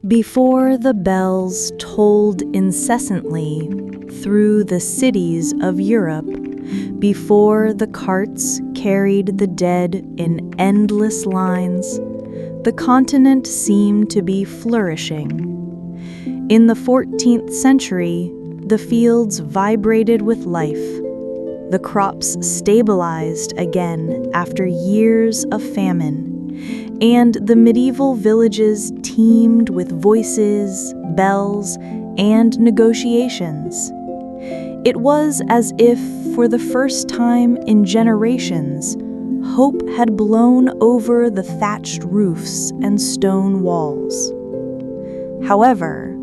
Before the bells tolled incessantly through the cities of Europe, before the carts carried the dead in endless lines, the continent seemed to be flourishing. In the 14th century, the fields vibrated with life. The crops stabilized again after years of famine, and the medieval villages teemed with voices, bells, and negotiations. It was as if, for the first time in generations, hope had blown over the thatched roofs and stone walls. However,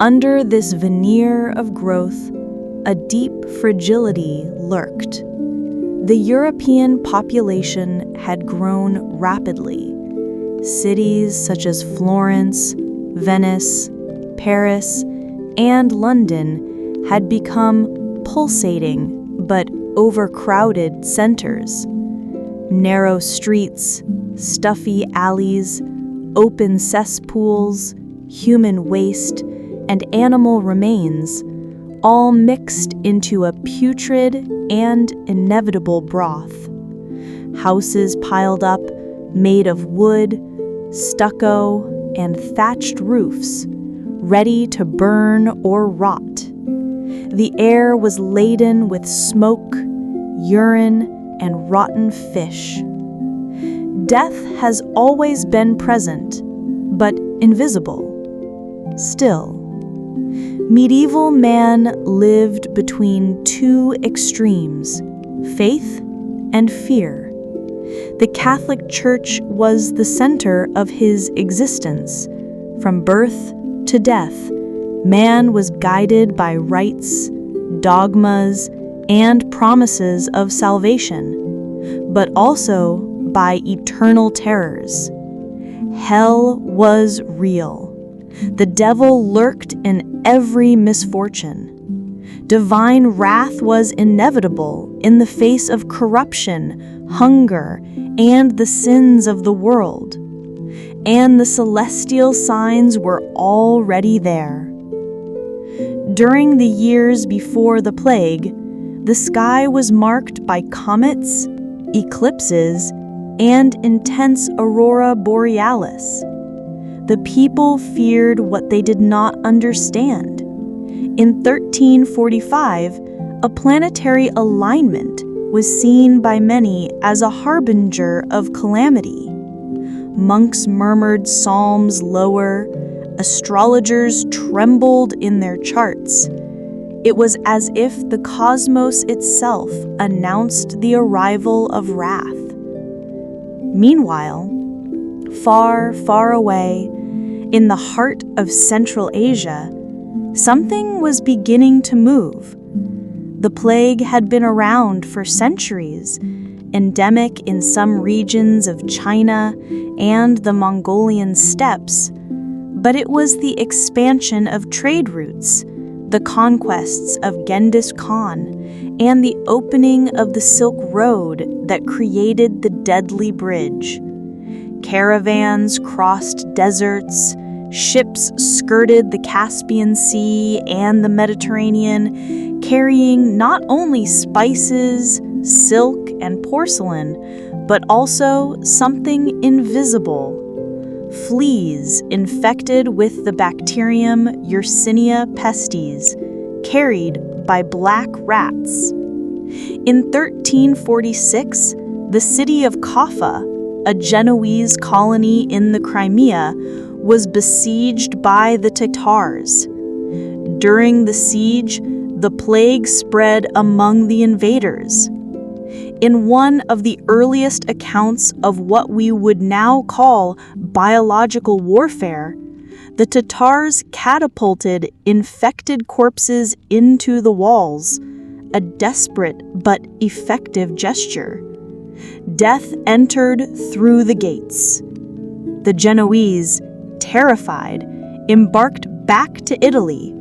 under this veneer of growth, a deep fragility lurked. The European population had grown rapidly. Cities such as Florence, Venice, Paris, and London had become pulsating but overcrowded centers. Narrow streets, stuffy alleys, open cesspools, human waste, and animal remains all mixed into a putrid and inevitable broth. Houses piled up, made of wood, stucco, and thatched roofs, ready to burn or rot. The air was laden with smoke, urine, and rotten fish. Death has always been present, but invisible. Still, medieval man lived between two extremes, faith and fear. The Catholic Church was the center of his existence. From birth to death, man was guided by rites, dogmas, and promises of salvation, but also by eternal terrors. Hell was real. The devil lurked in every misfortune. Divine wrath was inevitable in the face of corruption, hunger, and the sins of the world. And the celestial signs were already there. During the years before the plague, the sky was marked by comets, eclipses, and intense aurora borealis. The people feared what they did not understand. In 1345, a planetary alignment was seen by many as a harbinger of calamity. Monks murmured psalms lower, astrologers trembled in their charts. It was as if the cosmos itself announced the arrival of wrath. Meanwhile, far, far away, in the heart of Central Asia, something was beginning to move. The plague had been around for centuries, endemic in some regions of China and the Mongolian steppes, but it was the expansion of trade routes, the conquests of Genghis Khan, and the opening of the Silk Road that created the deadly bridge. Caravans crossed deserts, ships skirted the Caspian Sea and the Mediterranean, carrying not only spices, silk, and porcelain, but also something invisible: fleas infected with the bacterium Yersinia pestis, carried by black rats. In 1346, the city of Kaffa, a Genoese colony in the Crimea, was besieged by the Tatars. During the siege, the plague spread among the invaders. In one of the earliest accounts of what we would now call biological warfare, the Tatars catapulted infected corpses into the walls, a desperate but effective gesture. Death entered through the gates. The Genoese, terrified, embarked back to Italy.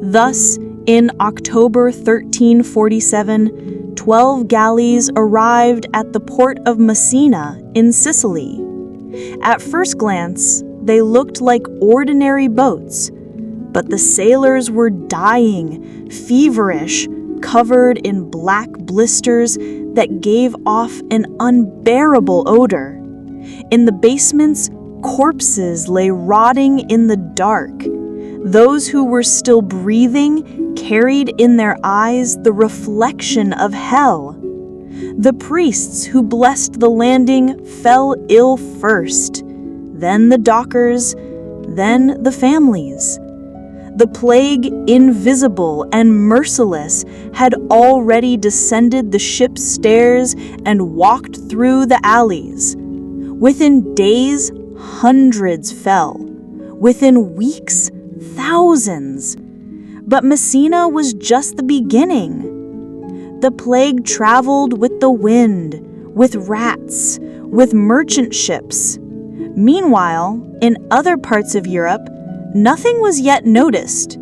Thus, in October 1347, 12 galleys arrived at the port of Messina in Sicily. At first glance, they looked like ordinary boats, but the sailors were dying, feverish, covered in black blisters that gave off an unbearable odor. In the basements, corpses lay rotting in the dark. Those who were still breathing carried in their eyes the reflection of hell. The priests who blessed the landing fell ill first, then the dockers, then the families. The plague, invisible and merciless, had already descended the ship's stairs and walked through the alleys. Within days, hundreds fell. Within weeks, thousands. But Messina was just the beginning. The plague traveled with the wind, with rats, with merchant ships. Meanwhile, in other parts of Europe, nothing was yet noticed.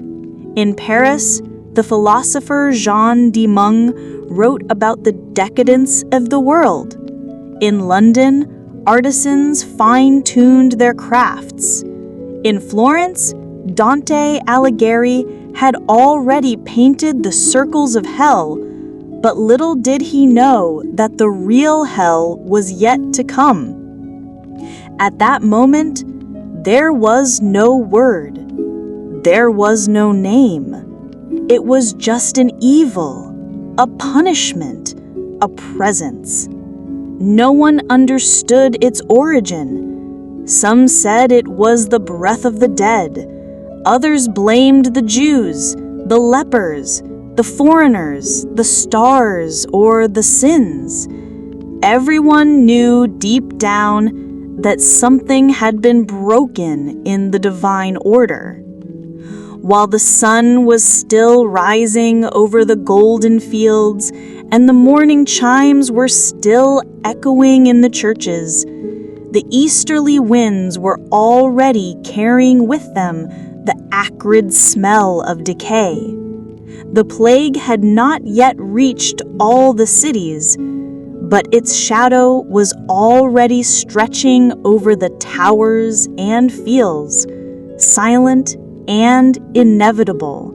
In Paris, the philosopher Jean de Meung wrote about the decadence of the world. In London, artisans fine-tuned their crafts. In Florence, Dante Alighieri had already painted the circles of hell, but little did he know that the real hell was yet to come. At that moment, there was no word. There was no name. It was just an evil, a punishment, a presence. No one understood its origin. Some said it was the breath of the dead. Others blamed the Jews, the lepers, the foreigners, the stars, or the sins. Everyone knew deep down that something had been broken in the divine order. While the sun was still rising over the golden fields and the morning chimes were still echoing in the churches, the easterly winds were already carrying with them the acrid smell of decay. The plague had not yet reached all the cities, but its shadow was already stretching over the towers and fields, silent and inevitable.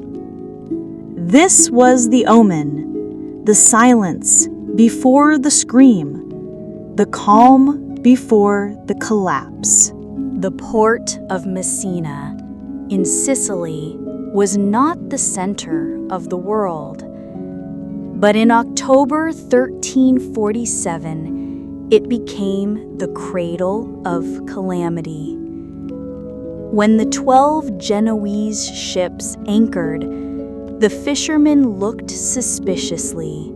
This was the omen, the silence before the scream, the calm before the collapse. The port of Messina in Sicily was not the center of the world. But in October 1347, it became the cradle of calamity. When the 12 Genoese ships anchored, the fishermen looked suspiciously.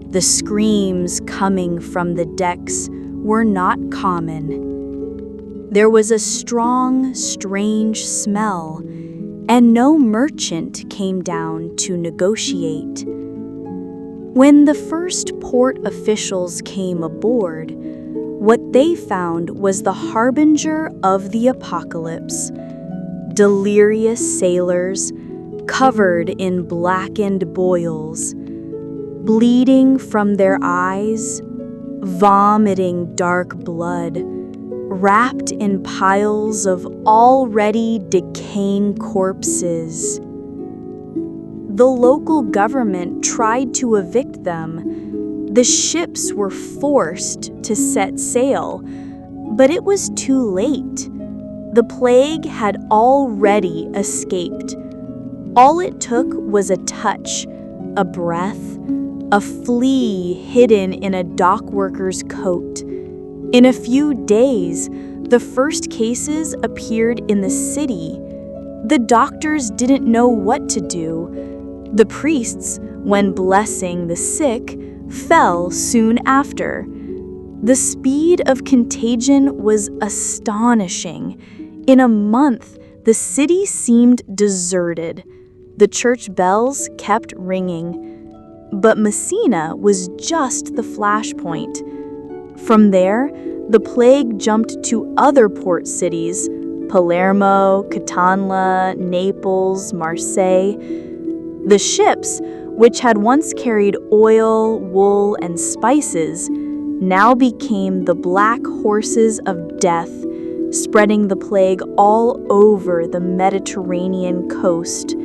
The screams coming from the decks were not common. There was a strong, strange smell, and no merchant came down to negotiate. When the first port officials came aboard, what they found was the harbinger of the apocalypse. Delirious sailors, covered in blackened boils, bleeding from their eyes, vomiting dark blood, wrapped in piles of already decaying corpses. The local government tried to evict them. The ships were forced to set sail, but it was too late. The plague had already escaped. All it took was a touch, a breath, a flea hidden in a dock worker's coat. In a few days, the first cases appeared in the city. The doctors didn't know what to do. The priests, when blessing the sick, fell soon after. The speed of contagion was astonishing. In a month, the city seemed deserted. The church bells kept ringing. But Messina was just the flashpoint. From there, the plague jumped to other port cities: Palermo, Catania, Naples, Marseille. The ships, which had once carried oil, wool, and spices, now became the black horses of death, spreading the plague all over the Mediterranean coast.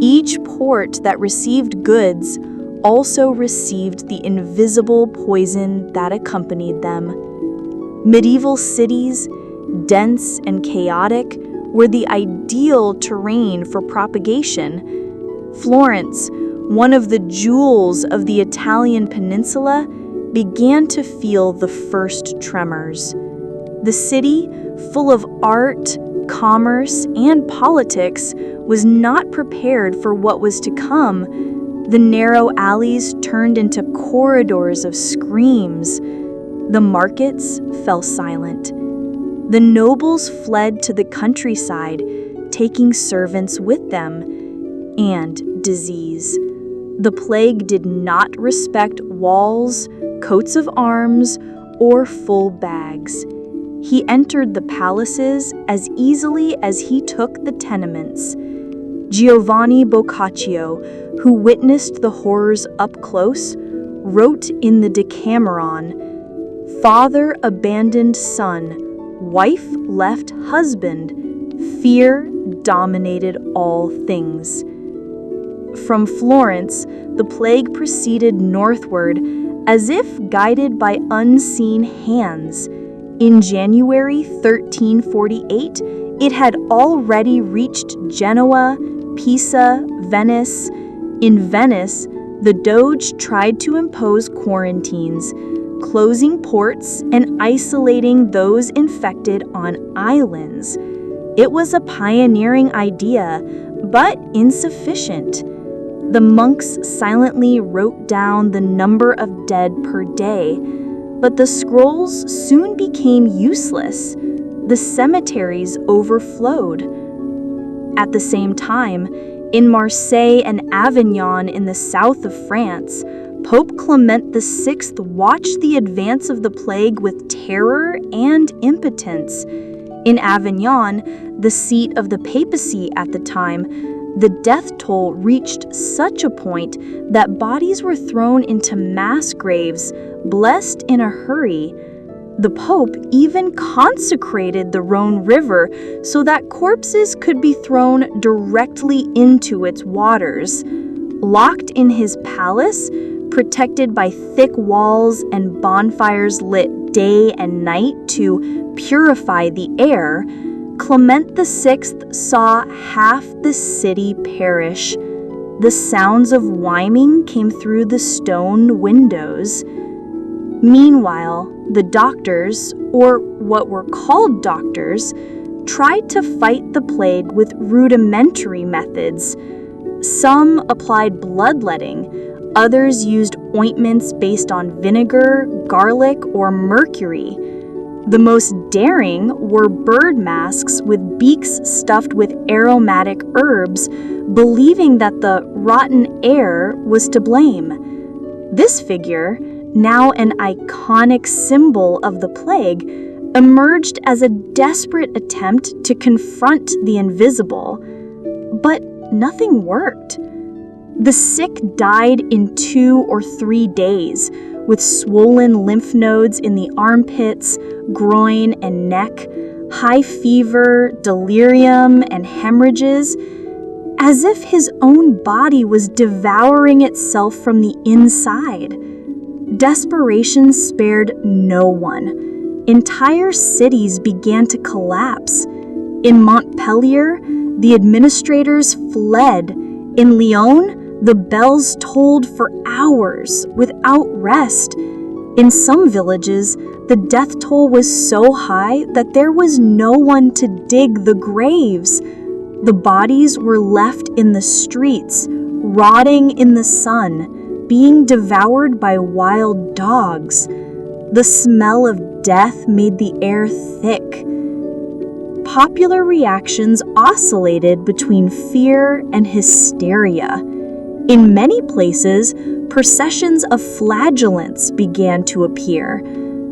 Each port that received goods also received the invisible poison that accompanied them. Medieval cities, dense and chaotic, were the ideal terrain for propagation. Florence, one of the jewels of the Italian peninsula, began to feel the first tremors. The city, full of art, commerce, and politics, was not prepared for what was to come. The narrow alleys turned into corridors of screams. The markets fell silent. The nobles fled to the countryside, taking servants with them, and disease. The plague did not respect walls, coats of arms, or full bags. He entered the palaces as easily as he took the tenements. Giovanni Boccaccio, who witnessed the horrors up close, wrote in the Decameron, "Father abandoned son, wife left husband, fear dominated all things." From Florence, the plague proceeded northward as if guided by unseen hands. In January 1348, it had already reached Genoa, Pisa, Venice. In Venice, the Doge tried to impose quarantines, closing ports and isolating those infected on islands. It was a pioneering idea, but insufficient. The monks silently wrote down the number of dead per day, but the scrolls soon became useless. The cemeteries overflowed. At the same time, in Marseille and Avignon in the south of France, Pope Clement VI watched the advance of the plague with terror and impotence. In Avignon, the seat of the papacy at the time, the death toll reached such a point that bodies were thrown into mass graves, blessed in a hurry. The Pope even consecrated the Rhone River so that corpses could be thrown directly into its waters. Locked in his palace, protected by thick walls and bonfires lit day and night to purify the air, Clement VI saw half the city perish. The sounds of whining came through the stone windows. Meanwhile, the doctors, or what were called doctors, tried to fight the plague with rudimentary methods. Some applied bloodletting, others used ointments based on vinegar, garlic, or mercury. The most daring wore bird masks with beaks stuffed with aromatic herbs, believing that the rotten air was to blame. This figure, now an iconic symbol of the plague, emerged as a desperate attempt to confront the invisible. But nothing worked. The sick died in 2 or 3 days, with swollen lymph nodes in the armpits, groin, and neck, high fever, delirium, and hemorrhages, as if his own body was devouring itself from the inside. Desperation spared no one. Entire cities began to collapse. In Montpellier, the administrators fled. In Lyon, the bells tolled for hours without rest. In some villages, the death toll was so high that there was no one to dig the graves. The bodies were left in the streets, rotting in the sun, being devoured by wild dogs. The smell of death made the air thick. Popular reactions oscillated between fear and hysteria. In many places, processions of flagellants began to appear.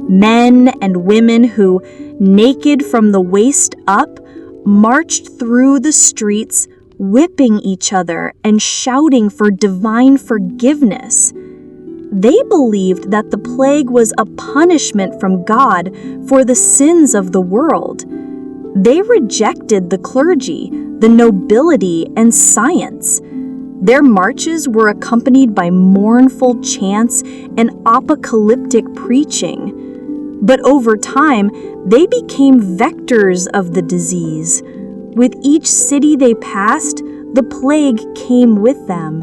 Men and women who, naked from the waist up, marched through the streets, whipping each other and shouting for divine forgiveness. They believed that the plague was a punishment from God for the sins of the world. They rejected the clergy, the nobility, and science. Their marches were accompanied by mournful chants and apocalyptic preaching. But over time, they became vectors of the disease. With each city they passed, the plague came with them.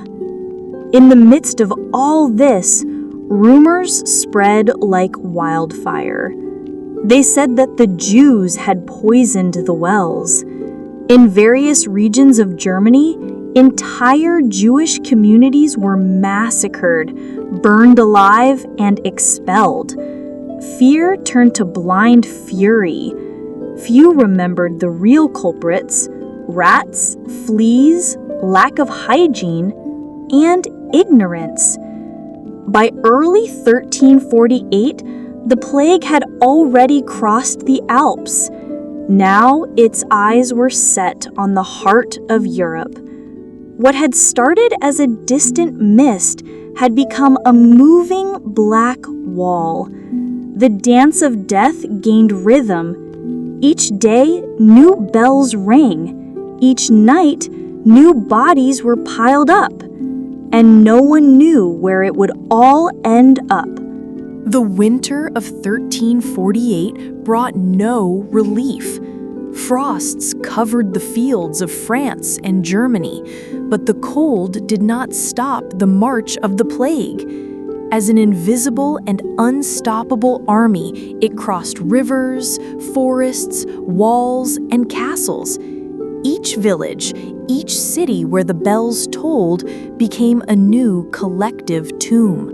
In the midst of all this, rumors spread like wildfire. They said that the Jews had poisoned the wells. In various regions of Germany, entire Jewish communities were massacred, burned alive, and expelled. Fear turned to blind fury. Few remembered the real culprits: rats, fleas, lack of hygiene, and ignorance. By early 1348, the plague had already crossed the Alps. Now its eyes were set on the heart of Europe. What had started as a distant mist had become a moving black wall. The dance of death gained rhythm. Each day, new bells rang. Each night, new bodies were piled up. And no one knew where it would all end up. The winter of 1348 brought no relief. Frosts covered the fields of France and Germany, but the cold did not stop the march of the plague. As an invisible and unstoppable army, it crossed rivers, forests, walls, and castles. Each village, each city where the bells tolled became a new collective tomb.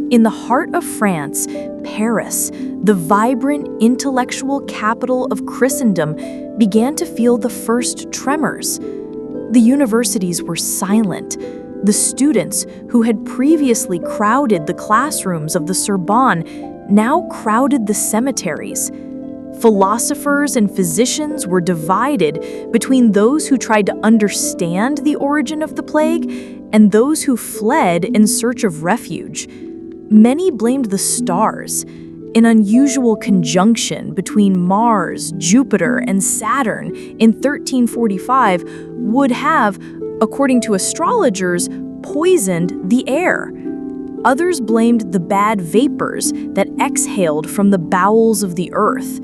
In the heart of France, Paris, the vibrant intellectual capital of Christendom, began to feel the first tremors. The universities were silent. The students who had previously crowded the classrooms of the Sorbonne now crowded the cemeteries. Philosophers and physicians were divided between those who tried to understand the origin of the plague and those who fled in search of refuge. Many blamed the stars. An unusual conjunction between Mars, Jupiter, and Saturn in 1345 would have, according to astrologers, poisoned the air. Others blamed the bad vapors that exhaled from the bowels of the earth.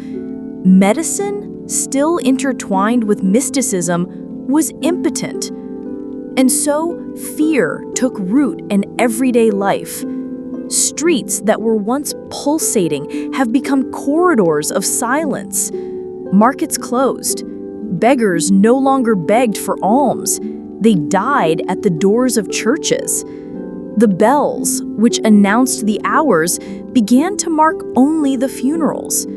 Medicine, still intertwined with mysticism, was impotent. And so fear took root in everyday life. Streets that were once pulsating have become corridors of silence. Markets closed. Beggars no longer begged for alms. They died at the doors of churches. The bells, which announced the hours, began to mark only the funerals.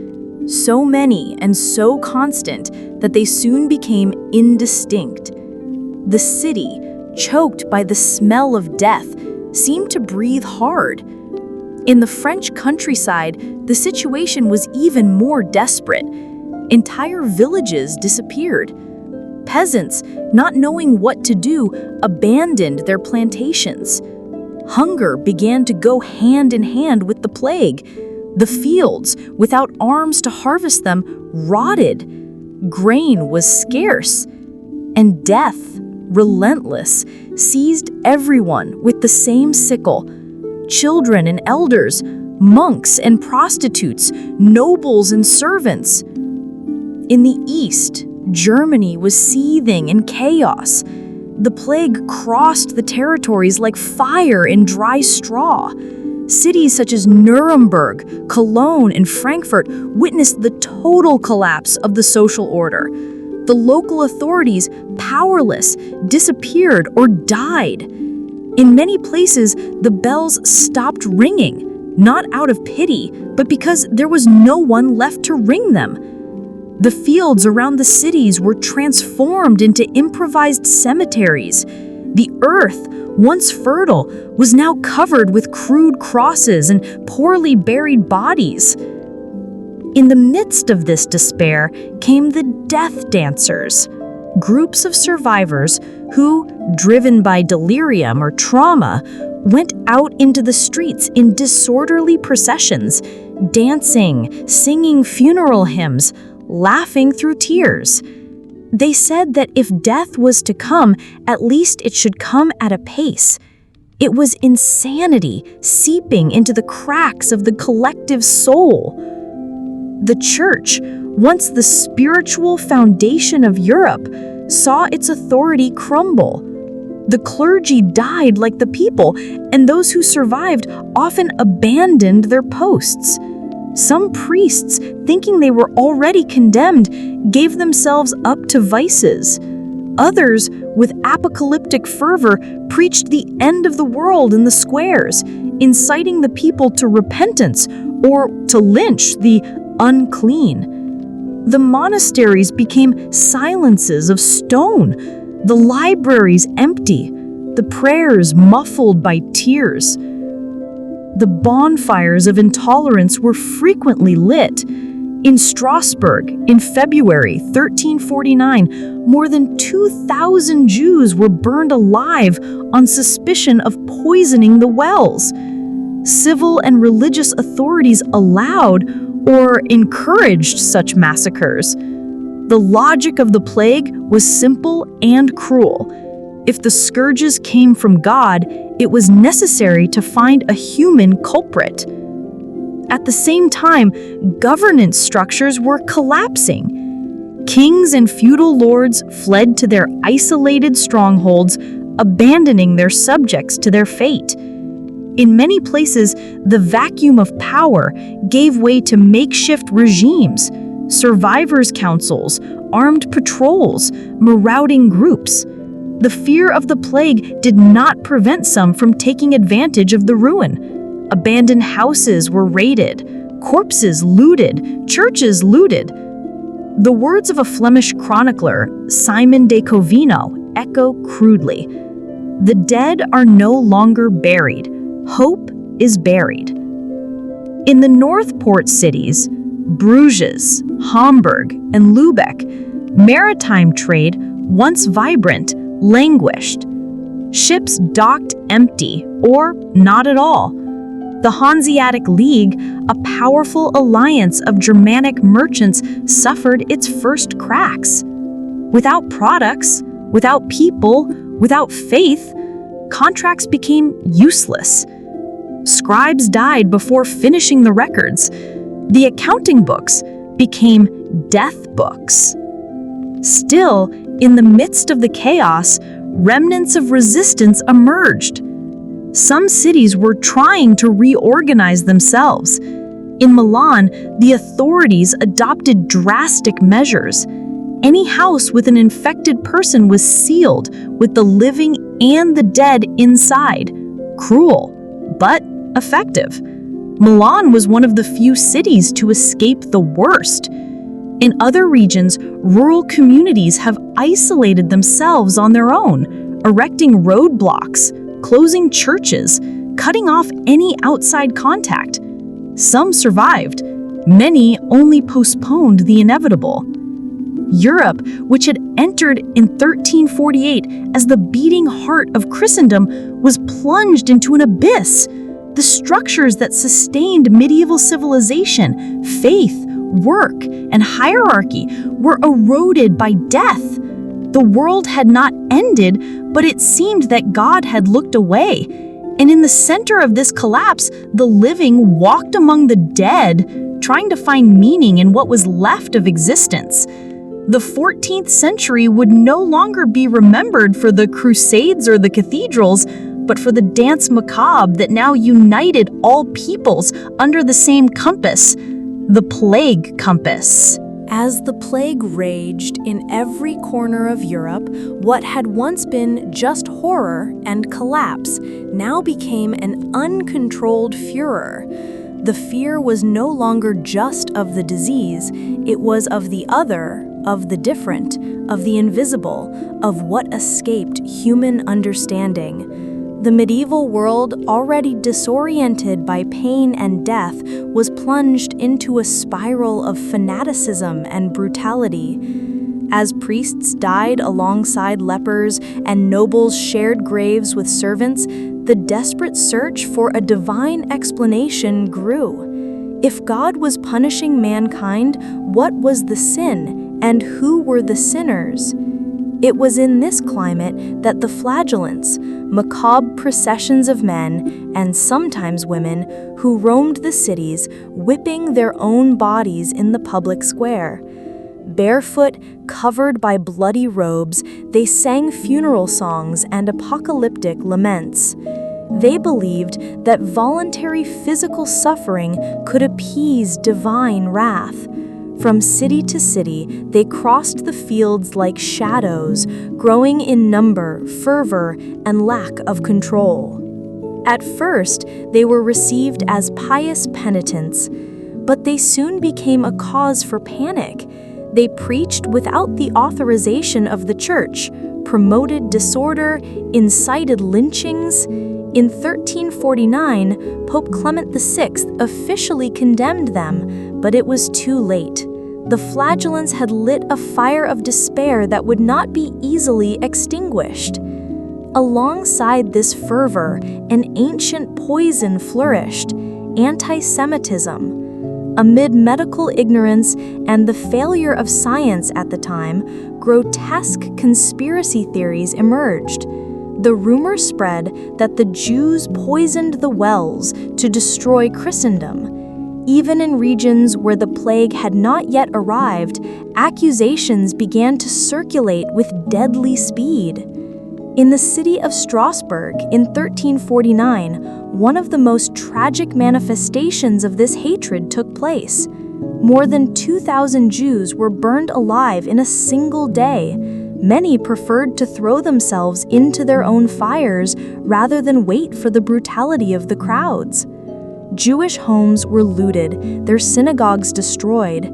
So many and so constant that they soon became indistinct. The city, choked by the smell of death, seemed to breathe hard. In the French countryside, the situation was even more desperate. Entire villages disappeared. Peasants, not knowing what to do, abandoned their plantations. Hunger began to go hand in hand with the plague. The fields, without arms to harvest them, rotted. Grain was scarce. And death, relentless, seized everyone with the same sickle. Children and elders, monks and prostitutes, nobles and servants. In the east, Germany was seething in chaos. The plague crossed the territories like fire in dry straw. Cities such as Nuremberg, Cologne, and Frankfurt witnessed the total collapse of the social order. The local authorities, powerless, disappeared or died. In many places, the bells stopped ringing, not out of pity, but because there was no one left to ring them. The fields around the cities were transformed into improvised cemeteries. The earth, once fertile, was now covered with crude crosses and poorly buried bodies. In the midst of this despair came the death dancers, groups of survivors who, driven by delirium or trauma, went out into the streets in disorderly processions, dancing, singing funeral hymns, laughing through tears. They said that if death was to come, at least it should come at a pace. It was insanity seeping into the cracks of the collective soul. The church, once the spiritual foundation of Europe, saw its authority crumble. The clergy died like the people, and those who survived often abandoned their posts. Some priests, thinking they were already condemned, gave themselves up to vices. Others, with apocalyptic fervor, preached the end of the world in the squares, inciting the people to repentance or to lynch the unclean. The monasteries became silences of stone, the libraries empty, the prayers muffled by tears. The bonfires of intolerance were frequently lit. In Strasbourg, in February 1349, more than 2,000 Jews were burned alive on suspicion of poisoning the wells. Civil and religious authorities allowed or encouraged such massacres. The logic of the plague was simple and cruel. If the scourges came from God, it was necessary to find a human culprit. At the same time, governance structures were collapsing. Kings and feudal lords fled to their isolated strongholds, abandoning their subjects to their fate. In many places, the vacuum of power gave way to makeshift regimes, survivors' councils, armed patrols, marauding groups. The fear of the plague did not prevent some from taking advantage of the ruin. Abandoned houses were raided, corpses looted, churches looted. The words of a Flemish chronicler, Simon de Covino, echo crudely. The dead are no longer buried. Hope is buried. In the North Port cities, Bruges, Hamburg, and Lübeck, maritime trade, once vibrant, languished. Ships docked empty or not at all. The Hanseatic League, a powerful alliance of Germanic merchants, suffered its first cracks. Without products, without people, without faith, contracts became useless. Scribes died before finishing the records. The accounting books became death books. Still, in the midst of the chaos, remnants of resistance emerged. Some cities were trying to reorganize themselves. In Milan, the authorities adopted drastic measures. Any house with an infected person was sealed, with the living and the dead inside. Cruel, but effective. Milan was one of the few cities to escape the worst. In other regions, rural communities have isolated themselves on their own, erecting roadblocks, closing churches, cutting off any outside contact. Some survived. Many only postponed the inevitable. Europe, which had entered in 1348 as the beating heart of Christendom, was plunged into an abyss. The structures that sustained medieval civilization, faith, work, and hierarchy were eroded by death. The world had not ended, but it seemed that God had looked away. And in the center of this collapse, the living walked among the dead, trying to find meaning in what was left of existence. The 14th century would no longer be remembered for the Crusades or the cathedrals, but for the dance macabre that now united all peoples under the same compass, the plague compass. As the plague raged in every corner of Europe, what had once been just horror and collapse now became an uncontrolled furor. The fear was no longer just of the disease, it was of the other, of the different, of the invisible, of what escaped human understanding. The medieval world, already disoriented by pain and death, was plunged into a spiral of fanaticism and brutality. As priests died alongside lepers and nobles shared graves with servants, the desperate search for a divine explanation grew. If God was punishing mankind, what was the sin, and who were the sinners? It was in this climate that the flagellants, macabre processions of men, and sometimes women, who roamed the cities, whipping their own bodies in the public square. Barefoot, covered by bloody robes, they sang funeral songs and apocalyptic laments. They believed that voluntary physical suffering could appease divine wrath. From city to city, they crossed the fields like shadows, growing in number, fervor, and lack of control. At first, they were received as pious penitents, but they soon became a cause for panic. They preached without the authorization of the church, promoted disorder, incited lynchings. In 1349, Pope Clement VI officially condemned them, but it was too late. The flagellants had lit a fire of despair that would not be easily extinguished. Alongside this fervor, an ancient poison flourished: anti-Semitism. Amid medical ignorance and the failure of science at the time, grotesque conspiracy theories emerged. The rumor spread that the Jews poisoned the wells to destroy Christendom. Even in regions where the plague had not yet arrived, accusations began to circulate with deadly speed. In the city of Strasbourg in 1349, one of the most tragic manifestations of this hatred took place. More than 2,000 Jews were burned alive in a single day. Many preferred to throw themselves into their own fires rather than wait for the brutality of the crowds. Jewish homes were looted, their synagogues destroyed.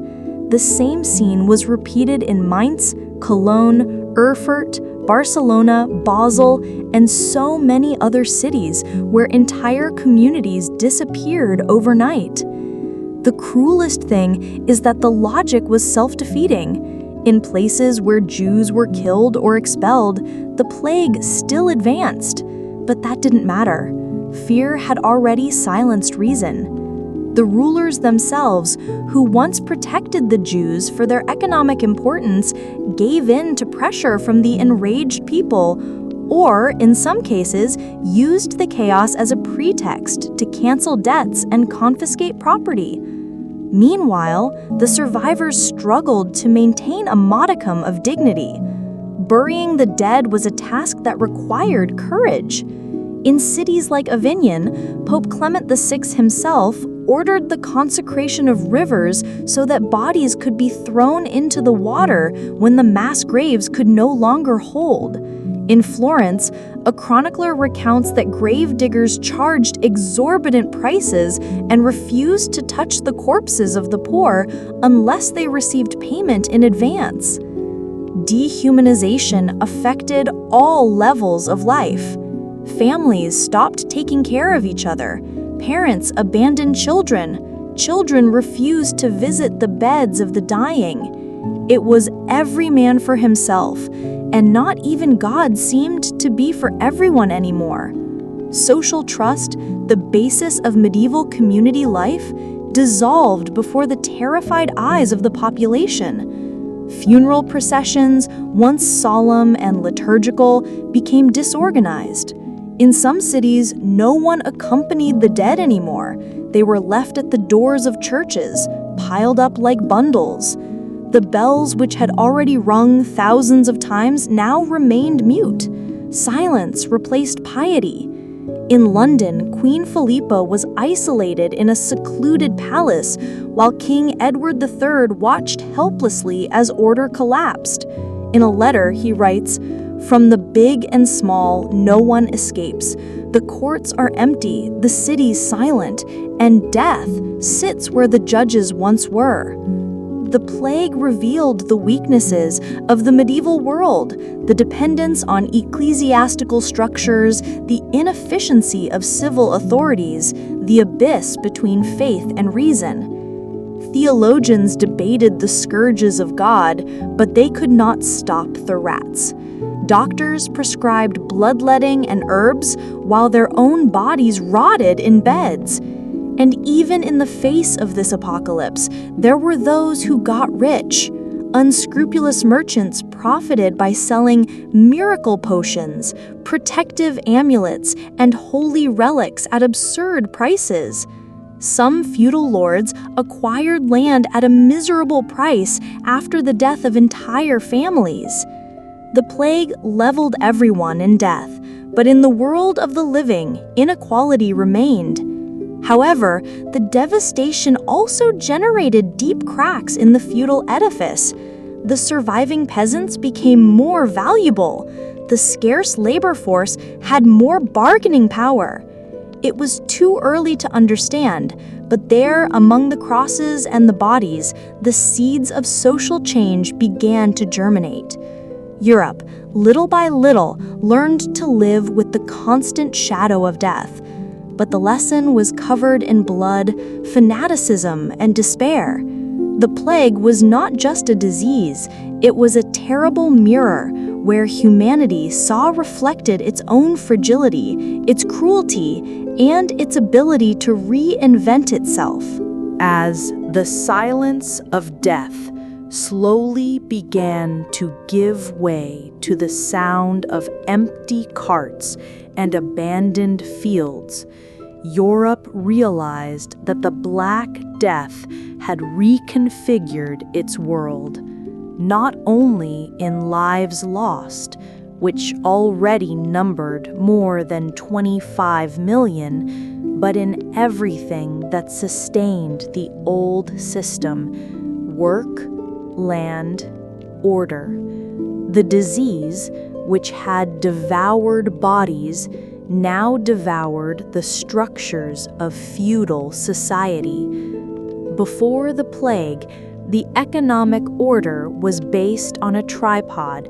The same scene was repeated in Mainz, Cologne, Erfurt, Barcelona, Basel, and so many other cities where entire communities disappeared overnight. The cruelest thing is that the logic was self-defeating. In places where Jews were killed or expelled, the plague still advanced. But that didn't matter. Fear had already silenced reason. The rulers themselves, who once protected the Jews for their economic importance, gave in to pressure from the enraged people, or, in some cases, used the chaos as a pretext to cancel debts and confiscate property. Meanwhile, the survivors struggled to maintain a modicum of dignity. Burying the dead was a task that required courage. In cities like Avignon, Pope Clement VI himself ordered the consecration of rivers so that bodies could be thrown into the water when the mass graves could no longer hold. In Florence, a chronicler recounts that grave diggers charged exorbitant prices and refused to touch the corpses of the poor unless they received payment in advance. Dehumanization affected all levels of life. Families stopped taking care of each other. Parents abandoned children. Children refused to visit the beds of the dying. It was every man for himself, and not even God seemed to be for everyone anymore. Social trust, the basis of medieval community life, dissolved before the terrified eyes of the population. Funeral processions, once solemn and liturgical, became disorganized. In some cities, no one accompanied the dead anymore. They were left at the doors of churches, piled up like bundles. The bells, which had already rung thousands of times, now remained mute. Silence replaced piety. In London, Queen Philippa was isolated in a secluded palace, while King Edward III watched helplessly as order collapsed. In a letter, he writes, "From the big and small, no one escapes. The courts are empty, the city silent, and death sits where the judges once were." The plague revealed the weaknesses of the medieval world, the dependence on ecclesiastical structures, the inefficiency of civil authorities, the abyss between faith and reason. Theologians debated the scourges of God, but they could not stop the rats. Doctors prescribed bloodletting and herbs while their own bodies rotted in beds. And even in the face of this apocalypse, there were those who got rich. Unscrupulous merchants profited by selling miracle potions, protective amulets, and holy relics at absurd prices. Some feudal lords acquired land at a miserable price after the death of entire families. The plague leveled everyone in death, but in the world of the living, inequality remained. However, the devastation also generated deep cracks in the feudal edifice. The surviving peasants became more valuable. The scarce labor force had more bargaining power. It was too early to understand, but there, among the crosses and the bodies, the seeds of social change began to germinate. Europe, little by little, learned to live with the constant shadow of death. But the lesson was covered in blood, fanaticism, and despair. The plague was not just a disease, it was a terrible mirror where humanity saw reflected its own fragility, its cruelty, and its ability to reinvent itself. As the silence of death slowly began to give way to the sound of empty carts and abandoned fields, Europe realized that the Black Death had reconfigured its world, not only in lives lost, which already numbered more than 25 million, but in everything that sustained the old system: work, land, order. The disease, which had devoured bodies, now devoured the structures of feudal society. Before the plague, the economic order was based on a tripod: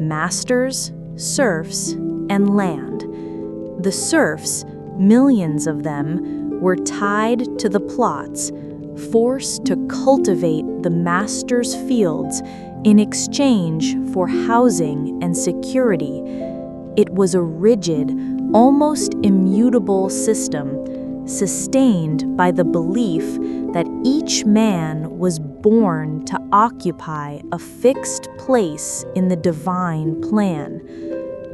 masters, serfs, and land. The serfs, millions of them, were tied to the plots, forced to cultivate the masters' fields in exchange for housing and security. It was a rigid, almost immutable system, sustained by the belief that each man was born to occupy a fixed place in the divine plan.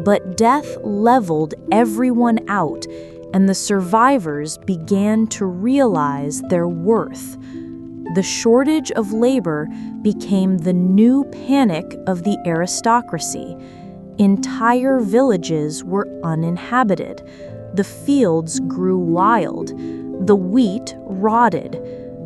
But death leveled everyone out, and the survivors began to realize their worth. The shortage of labor became the new panic of the aristocracy. Entire villages were uninhabited. The fields grew wild. The wheat rotted.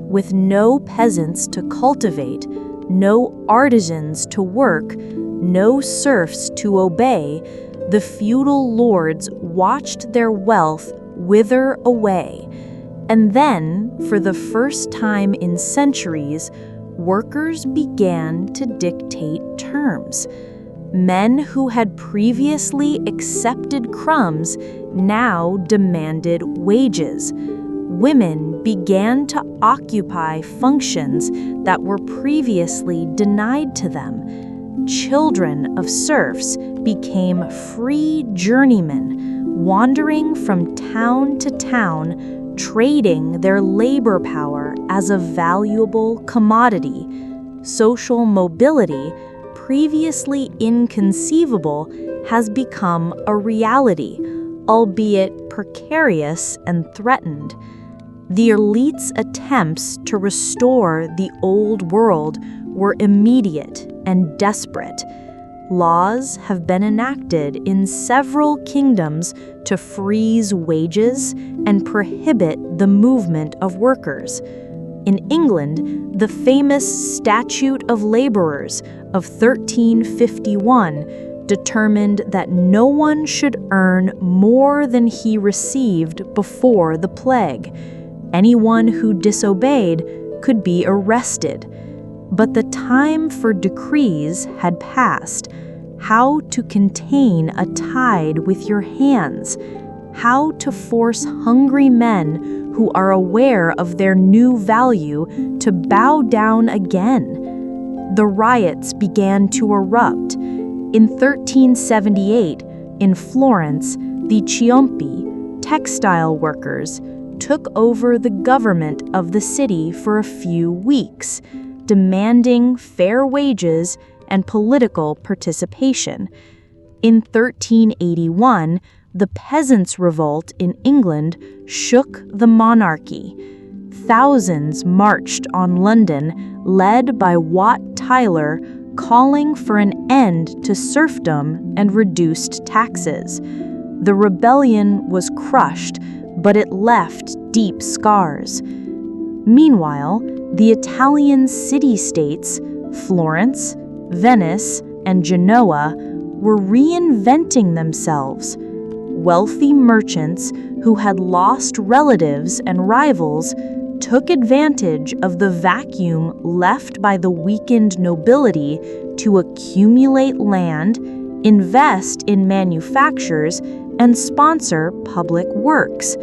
With no peasants to cultivate, no artisans to work, no serfs to obey, the feudal lords watched their wealth wither away. And then, for the first time in centuries, workers began to dictate terms. Men who had previously accepted crumbs now demanded wages. Women began to occupy functions that were previously denied to them. Children of serfs became free journeymen, wandering from town to town, trading their labor power as a valuable commodity. Social mobility, previously inconceivable, has become a reality, albeit precarious and threatened. The elite's attempts to restore the old world were immediate and desperate. Laws have been enacted in several kingdoms to freeze wages and prohibit the movement of workers. In England, the famous Statute of Labourers of 1351 determined that no one should earn more than he received before the plague. Anyone who disobeyed could be arrested. But the time for decrees had passed. How to contain a tide with your hands. How to force hungry men who are aware of their new value to bow down again. The riots began to erupt. In 1378, in Florence, the Ciompi, textile workers, took over the government of the city for a few weeks, demanding fair wages and political participation. In 1381, the Peasants' Revolt in England shook the monarchy. Thousands marched on London, led by Wat Tyler, calling for an end to serfdom and reduced taxes. The rebellion was crushed, but it left deep scars. Meanwhile, the Italian city-states, Florence, Venice, and Genoa, were reinventing themselves. Wealthy merchants who had lost relatives and rivals took advantage of the vacuum left by the weakened nobility to accumulate land, invest in manufactures, and sponsor public works.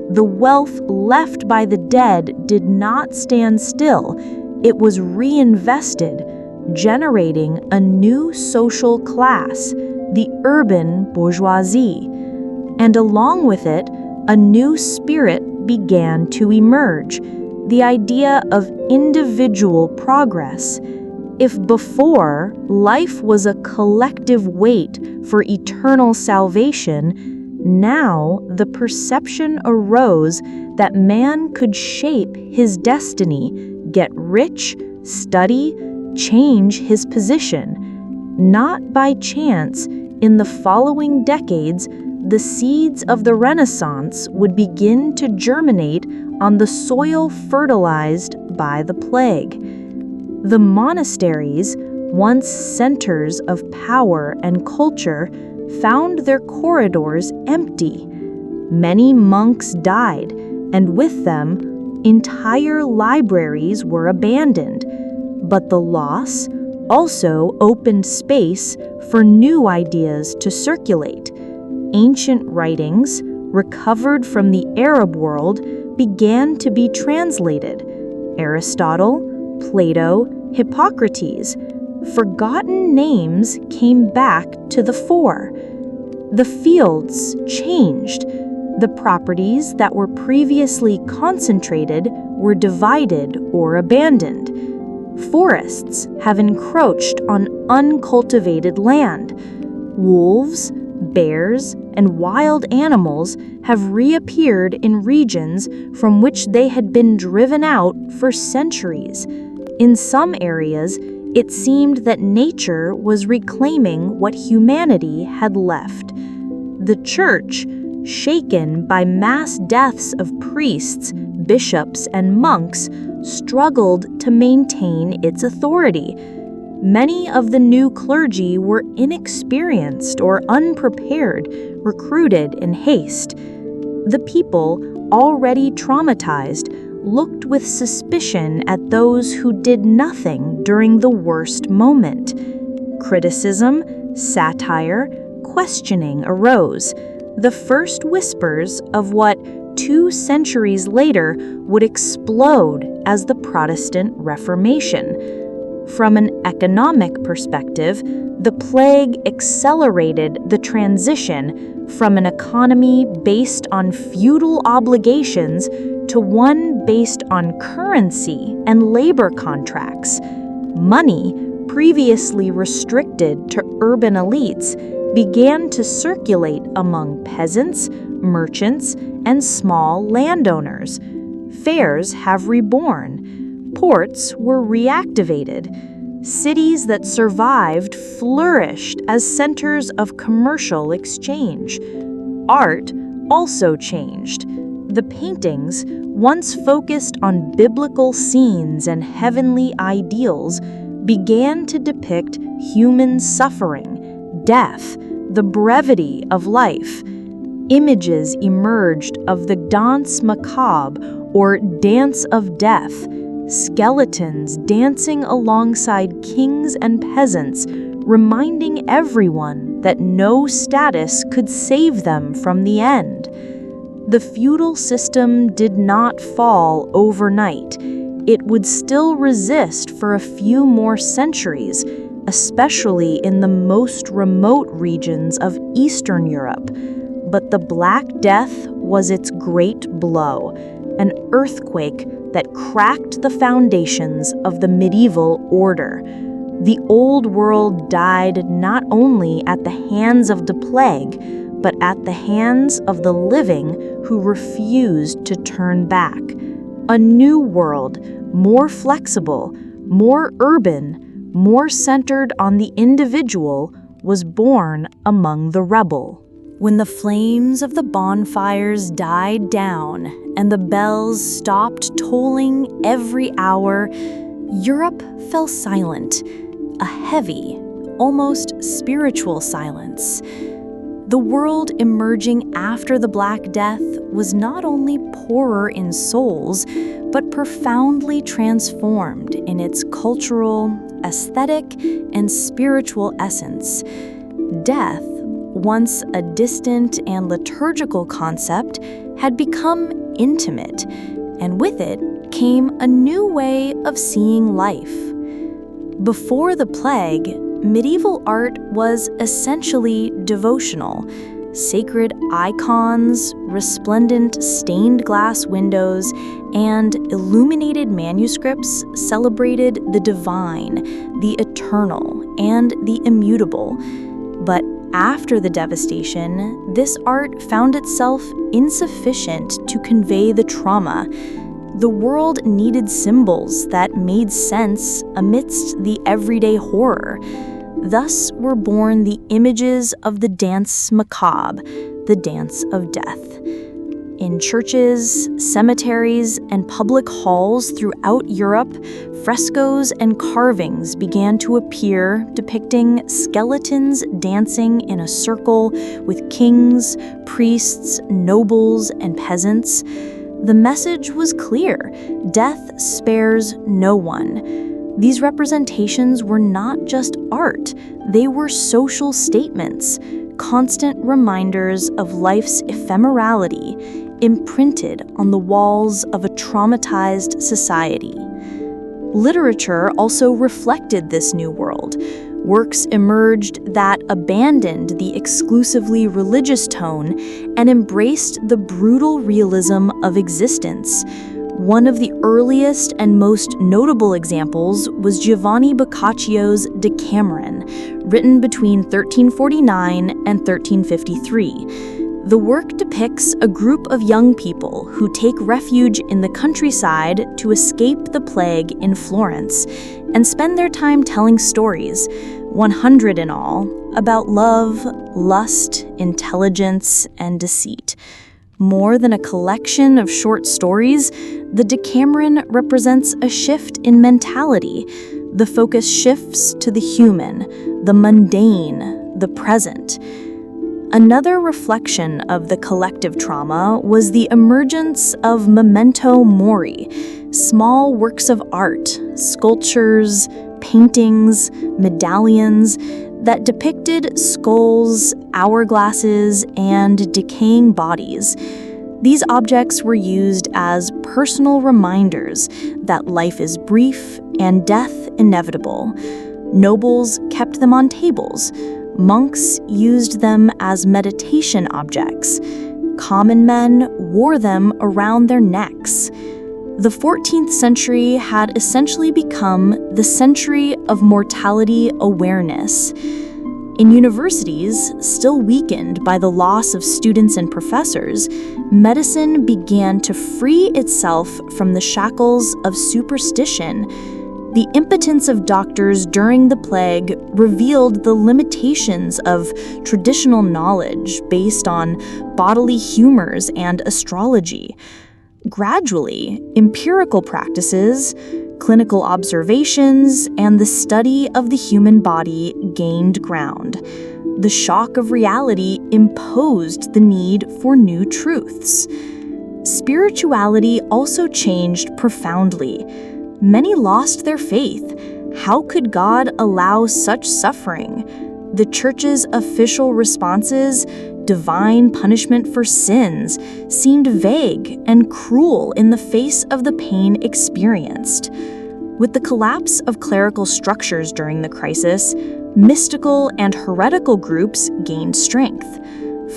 The wealth left by the dead did not stand still. It was reinvested, generating a new social class, the urban bourgeoisie. And along with it, a new spirit began to emerge, the idea of individual progress. If before, life was a collective wait for eternal salvation, now the perception arose that man could shape his destiny, get rich, study, change his position. Not by chance, in the following decades, the seeds of the Renaissance would begin to germinate on the soil fertilized by the plague. The monasteries, once centers of power and culture, found their corridors empty. Many monks died, and with them, entire libraries were abandoned. But the loss also opened space for new ideas to circulate. Ancient writings, recovered from the Arab world, began to be translated. Aristotle, Plato, Hippocrates. Forgotten names came back to the fore. The fields changed. The properties that were previously concentrated were divided or abandoned. Forests have encroached on uncultivated land. Wolves, bears, and wild animals have reappeared in regions from which they had been driven out for centuries. In some areas, it seemed that nature was reclaiming what humanity had left. The church, shaken by mass deaths of priests, bishops, and monks, struggled to maintain its authority. Many of the new clergy were inexperienced or unprepared, recruited in haste. The people, already traumatized, looked with suspicion at those who did nothing during the worst moment. Criticism, satire, questioning arose, the first whispers of what 2 centuries later would explode as the Protestant Reformation. From an economic perspective, the plague accelerated the transition from an economy based on feudal obligations to one based on currency and labor contracts. Money, previously restricted to urban elites, began to circulate among peasants, merchants, and small landowners. Fairs have reborn. Ports were reactivated. Cities that survived flourished as centers of commercial exchange. Art also changed. The paintings, once focused on biblical scenes and heavenly ideals, began to depict human suffering, death, the brevity of life. Images emerged of the danse macabre, or dance of death, skeletons dancing alongside kings and peasants, reminding everyone that no status could save them from the end. The feudal system did not fall overnight. It would still resist for a few more centuries, especially in the most remote regions of Eastern Europe. But the Black Death was its great blow, an earthquake that cracked the foundations of the medieval order. The old world died not only at the hands of the plague, but at the hands of the living who refused to turn back. A new world, more flexible, more urban, more centered on the individual, was born among the rebel. When the flames of the bonfires died down and the bells stopped tolling every hour, Europe fell silent, a heavy, almost spiritual silence. The world emerging after the Black Death was not only poorer in souls, but profoundly transformed in its cultural, aesthetic, and spiritual essence. Death, once a distant and liturgical concept, had become intimate, and with it came a new way of seeing life. Before the plague, medieval art was essentially devotional. Sacred icons, resplendent stained glass windows, and illuminated manuscripts celebrated the divine, the eternal, and the immutable. But after the devastation, this art found itself insufficient to convey the trauma. The world needed symbols that made sense amidst the everyday horror. Thus were born the images of the danse macabre, the dance of death. In churches, cemeteries, and public halls throughout Europe, frescoes and carvings began to appear depicting skeletons dancing in a circle with kings, priests, nobles, and peasants. The message was clear: death spares no one. These representations were not just art, they were social statements, constant reminders of life's ephemerality, imprinted on the walls of a traumatized society. Literature also reflected this new world. Works emerged that abandoned the exclusively religious tone and embraced the brutal realism of existence. One of the earliest and most notable examples was Giovanni Boccaccio's Decameron, written between 1349 and 1353. The work depicts a group of young people who take refuge in the countryside to escape the plague in Florence and spend their time telling stories, 100 in all, about love, lust, intelligence, and deceit. More than a collection of short stories, the Decameron represents a shift in mentality. The focus shifts to the human, the mundane, the present. Another reflection of the collective trauma was the emergence of memento mori, small works of art, sculptures, paintings, medallions that depicted skulls, hourglasses, and decaying bodies. These objects were used as personal reminders that life is brief and death inevitable. Nobles kept them on tables. Monks used them as meditation objects. Common men wore them around their necks. The 14th century had essentially become the century of mortality awareness. In universities, still weakened by the loss of students and professors, medicine began to free itself from the shackles of superstition. The impotence of doctors during the plague revealed the limitations of traditional knowledge based on bodily humors and astrology. Gradually, empirical practices, clinical observations, and the study of the human body gained ground. The shock of reality imposed the need for new truths. Spirituality also changed profoundly. Many lost their faith. How could God allow such suffering? The Church's official responses, divine punishment for sins, seemed vague and cruel in the face of the pain experienced. With the collapse of clerical structures during the crisis, mystical and heretical groups gained strength.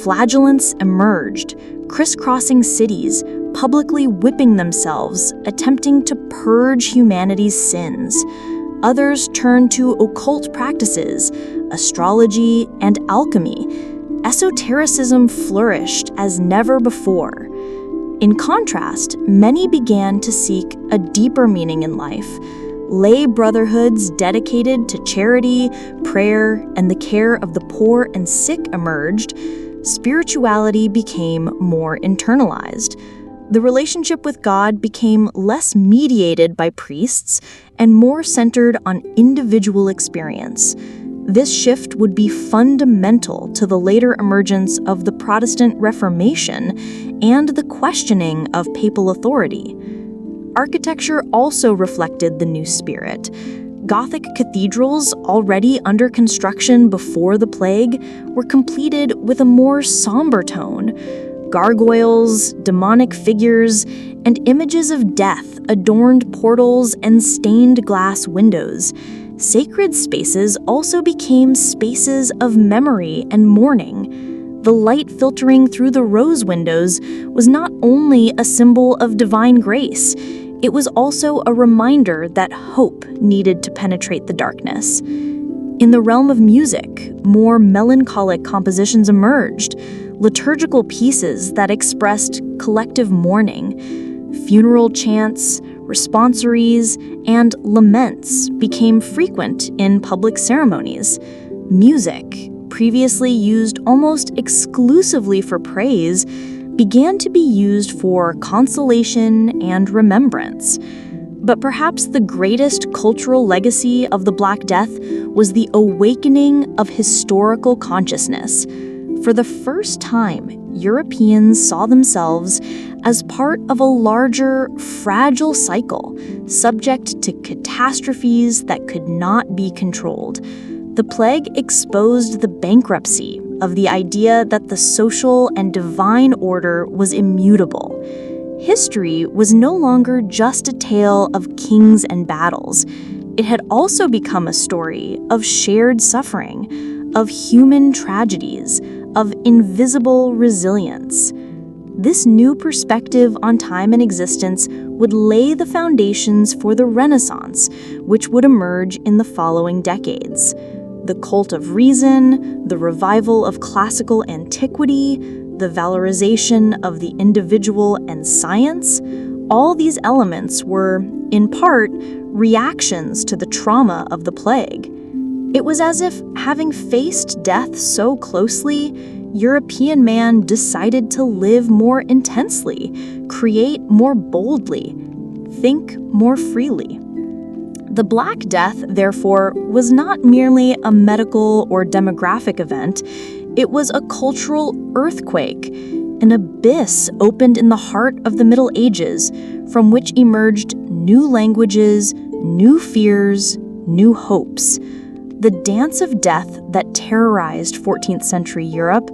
flagellants emerged, crisscrossing cities, publicly whipping themselves, attempting to purge humanity's sins. Others turned to occult practices, astrology, and alchemy. Esotericism flourished as never before. In contrast, many began to seek a deeper meaning in life. Lay brotherhoods dedicated to charity, prayer, and the care of the poor and sick emerged. Spirituality became more internalized. The relationship with God became less mediated by priests and more centered on individual experience. This shift would be fundamental to the later emergence of the Protestant Reformation and the questioning of papal authority. Architecture also reflected the new spirit. Gothic cathedrals, already under construction before the plague, were completed with a more somber tone. Gargoyles, demonic figures, and images of death adorned portals and stained glass windows. Sacred spaces also became spaces of memory and mourning. The light filtering through the rose windows was not only a symbol of divine grace, it was also a reminder that hope needed to penetrate the darkness. In the realm of music, more melancholic compositions emerged, liturgical pieces that expressed collective mourning. Funeral chants, responsories, and laments became frequent in public ceremonies. Music, previously used almost exclusively for praise, began to be used for consolation and remembrance. But perhaps the greatest cultural legacy of the Black Death was the awakening of historical consciousness. For the first time, Europeans saw themselves as part of a larger, fragile cycle, subject to catastrophes that could not be controlled. The plague exposed the bankruptcy of the idea that the social and divine order was immutable. History was no longer just a tale of kings and battles. It had also become a story of shared suffering, of human tragedies, of invisible resilience. This new perspective on time and existence would lay the foundations for the Renaissance, which would emerge in the following decades. The cult of reason, the revival of classical antiquity, the valorization of the individual and science, all these elements were, in part, reactions to the trauma of the plague. It was as if, having faced death so closely, European man decided to live more intensely, create more boldly, think more freely. The Black Death, therefore, was not merely a medical or demographic event. It was a cultural earthquake. An abyss opened in the heart of the Middle Ages, from which emerged new languages, new fears, new hopes. The dance of death that terrorized 14th century Europe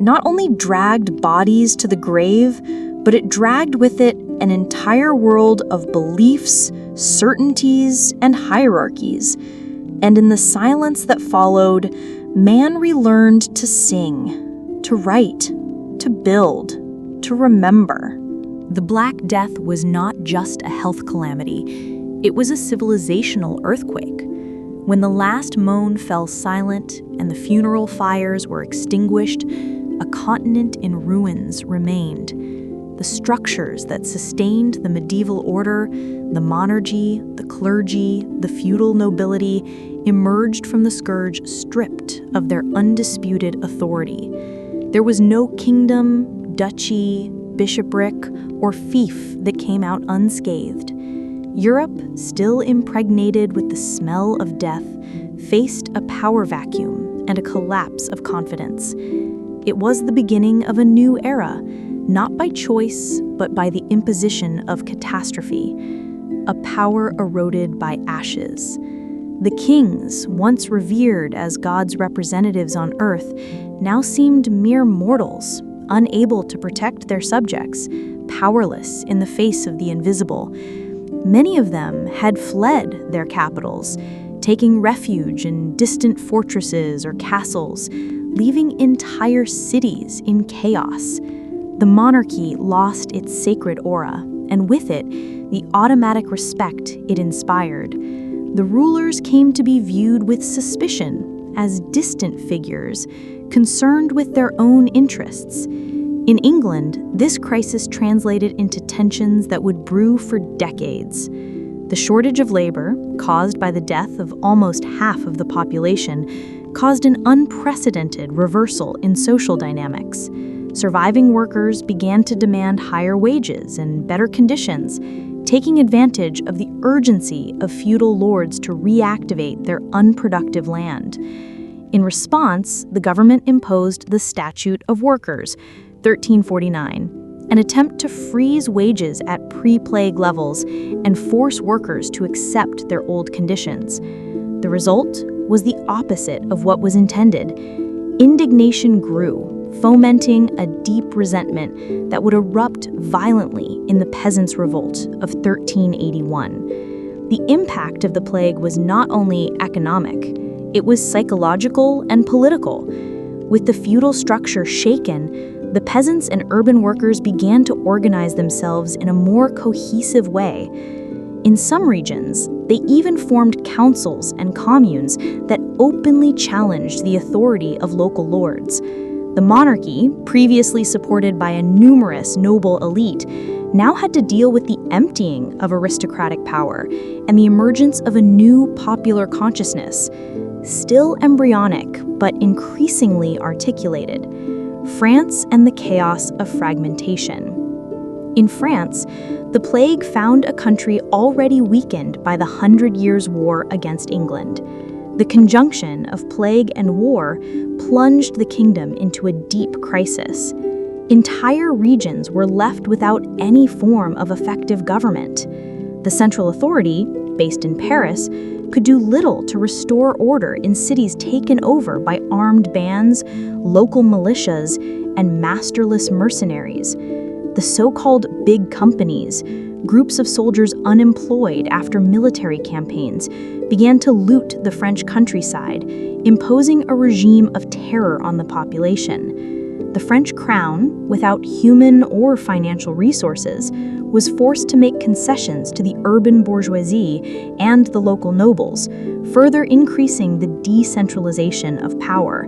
not only dragged bodies to the grave, but it dragged with it an entire world of beliefs, certainties, and hierarchies. And in the silence that followed, man relearned to sing, to write, to build, to remember. The Black Death was not just a health calamity, it was a civilizational earthquake. When the last moan fell silent and the funeral fires were extinguished, a continent in ruins remained. The structures that sustained the medieval order, the monarchy, the clergy, the feudal nobility, emerged from the scourge stripped of their undisputed authority. There was no kingdom, duchy, bishopric, or fief that came out unscathed. Europe, still impregnated with the smell of death, faced a power vacuum and a collapse of confidence. It was the beginning of a new era, not by choice, but by the imposition of catastrophe, a power eroded by ashes. The kings, once revered as God's representatives on earth, now seemed mere mortals, unable to protect their subjects, powerless in the face of the invisible. Many of them had fled their capitals, taking refuge in distant fortresses or castles, leaving entire cities in chaos. The monarchy lost its sacred aura, and with it, the automatic respect it inspired. The rulers came to be viewed with suspicion as distant figures, concerned with their own interests. In England, this crisis translated into tensions that would brew for decades. The shortage of labor, caused by the death of almost half of the population, caused an unprecedented reversal in social dynamics. Surviving workers began to demand higher wages and better conditions, taking advantage of the urgency of feudal lords to reactivate their unproductive land. In response, the government imposed the Statute of Workers, 1349, an attempt to freeze wages at pre-plague levels and force workers to accept their old conditions. The result was the opposite of what was intended. Indignation grew, fomenting a deep resentment that would erupt violently in the Peasants' Revolt of 1381. The impact of the plague was not only economic, it was psychological and political. With the feudal structure shaken, the peasants and urban workers began to organize themselves in a more cohesive way. In some regions, they even formed councils and communes that openly challenged the authority of local lords. The monarchy, previously supported by a numerous noble elite, now had to deal with the emptying of aristocratic power and the emergence of a new popular consciousness, still embryonic but increasingly articulated: France and the chaos of fragmentation. In France, the plague found a country already weakened by the 100 Years' War against England. The conjunction of plague and war plunged the kingdom into a deep crisis. Entire regions were left without any form of effective government. The central authority, based in Paris, could do little to restore order in cities taken over by armed bands, local militias, and masterless mercenaries. The so-called big companies, groups of soldiers unemployed after military campaigns, began to loot the French countryside, imposing a regime of terror on the population. The French crown, without human or financial resources, was forced to make concessions to the urban bourgeoisie and the local nobles, further increasing the decentralization of power.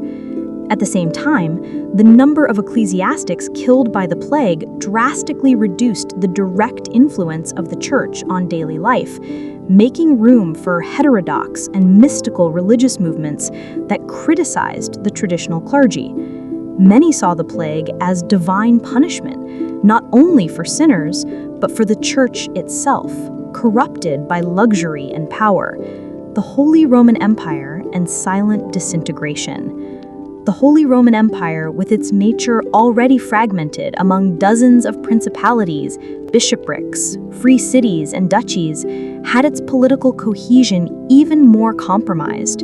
At the same time, the number of ecclesiastics killed by the plague drastically reduced the direct influence of the church on daily life, making room for heterodox and mystical religious movements that criticized the traditional clergy. Many saw the plague as divine punishment, not only for sinners, but for the church itself, corrupted by luxury and power. The Holy Roman Empire and silent disintegration. The Holy Roman Empire, with its nature already fragmented among dozens of principalities, bishoprics, free cities, and duchies, had its political cohesion even more compromised.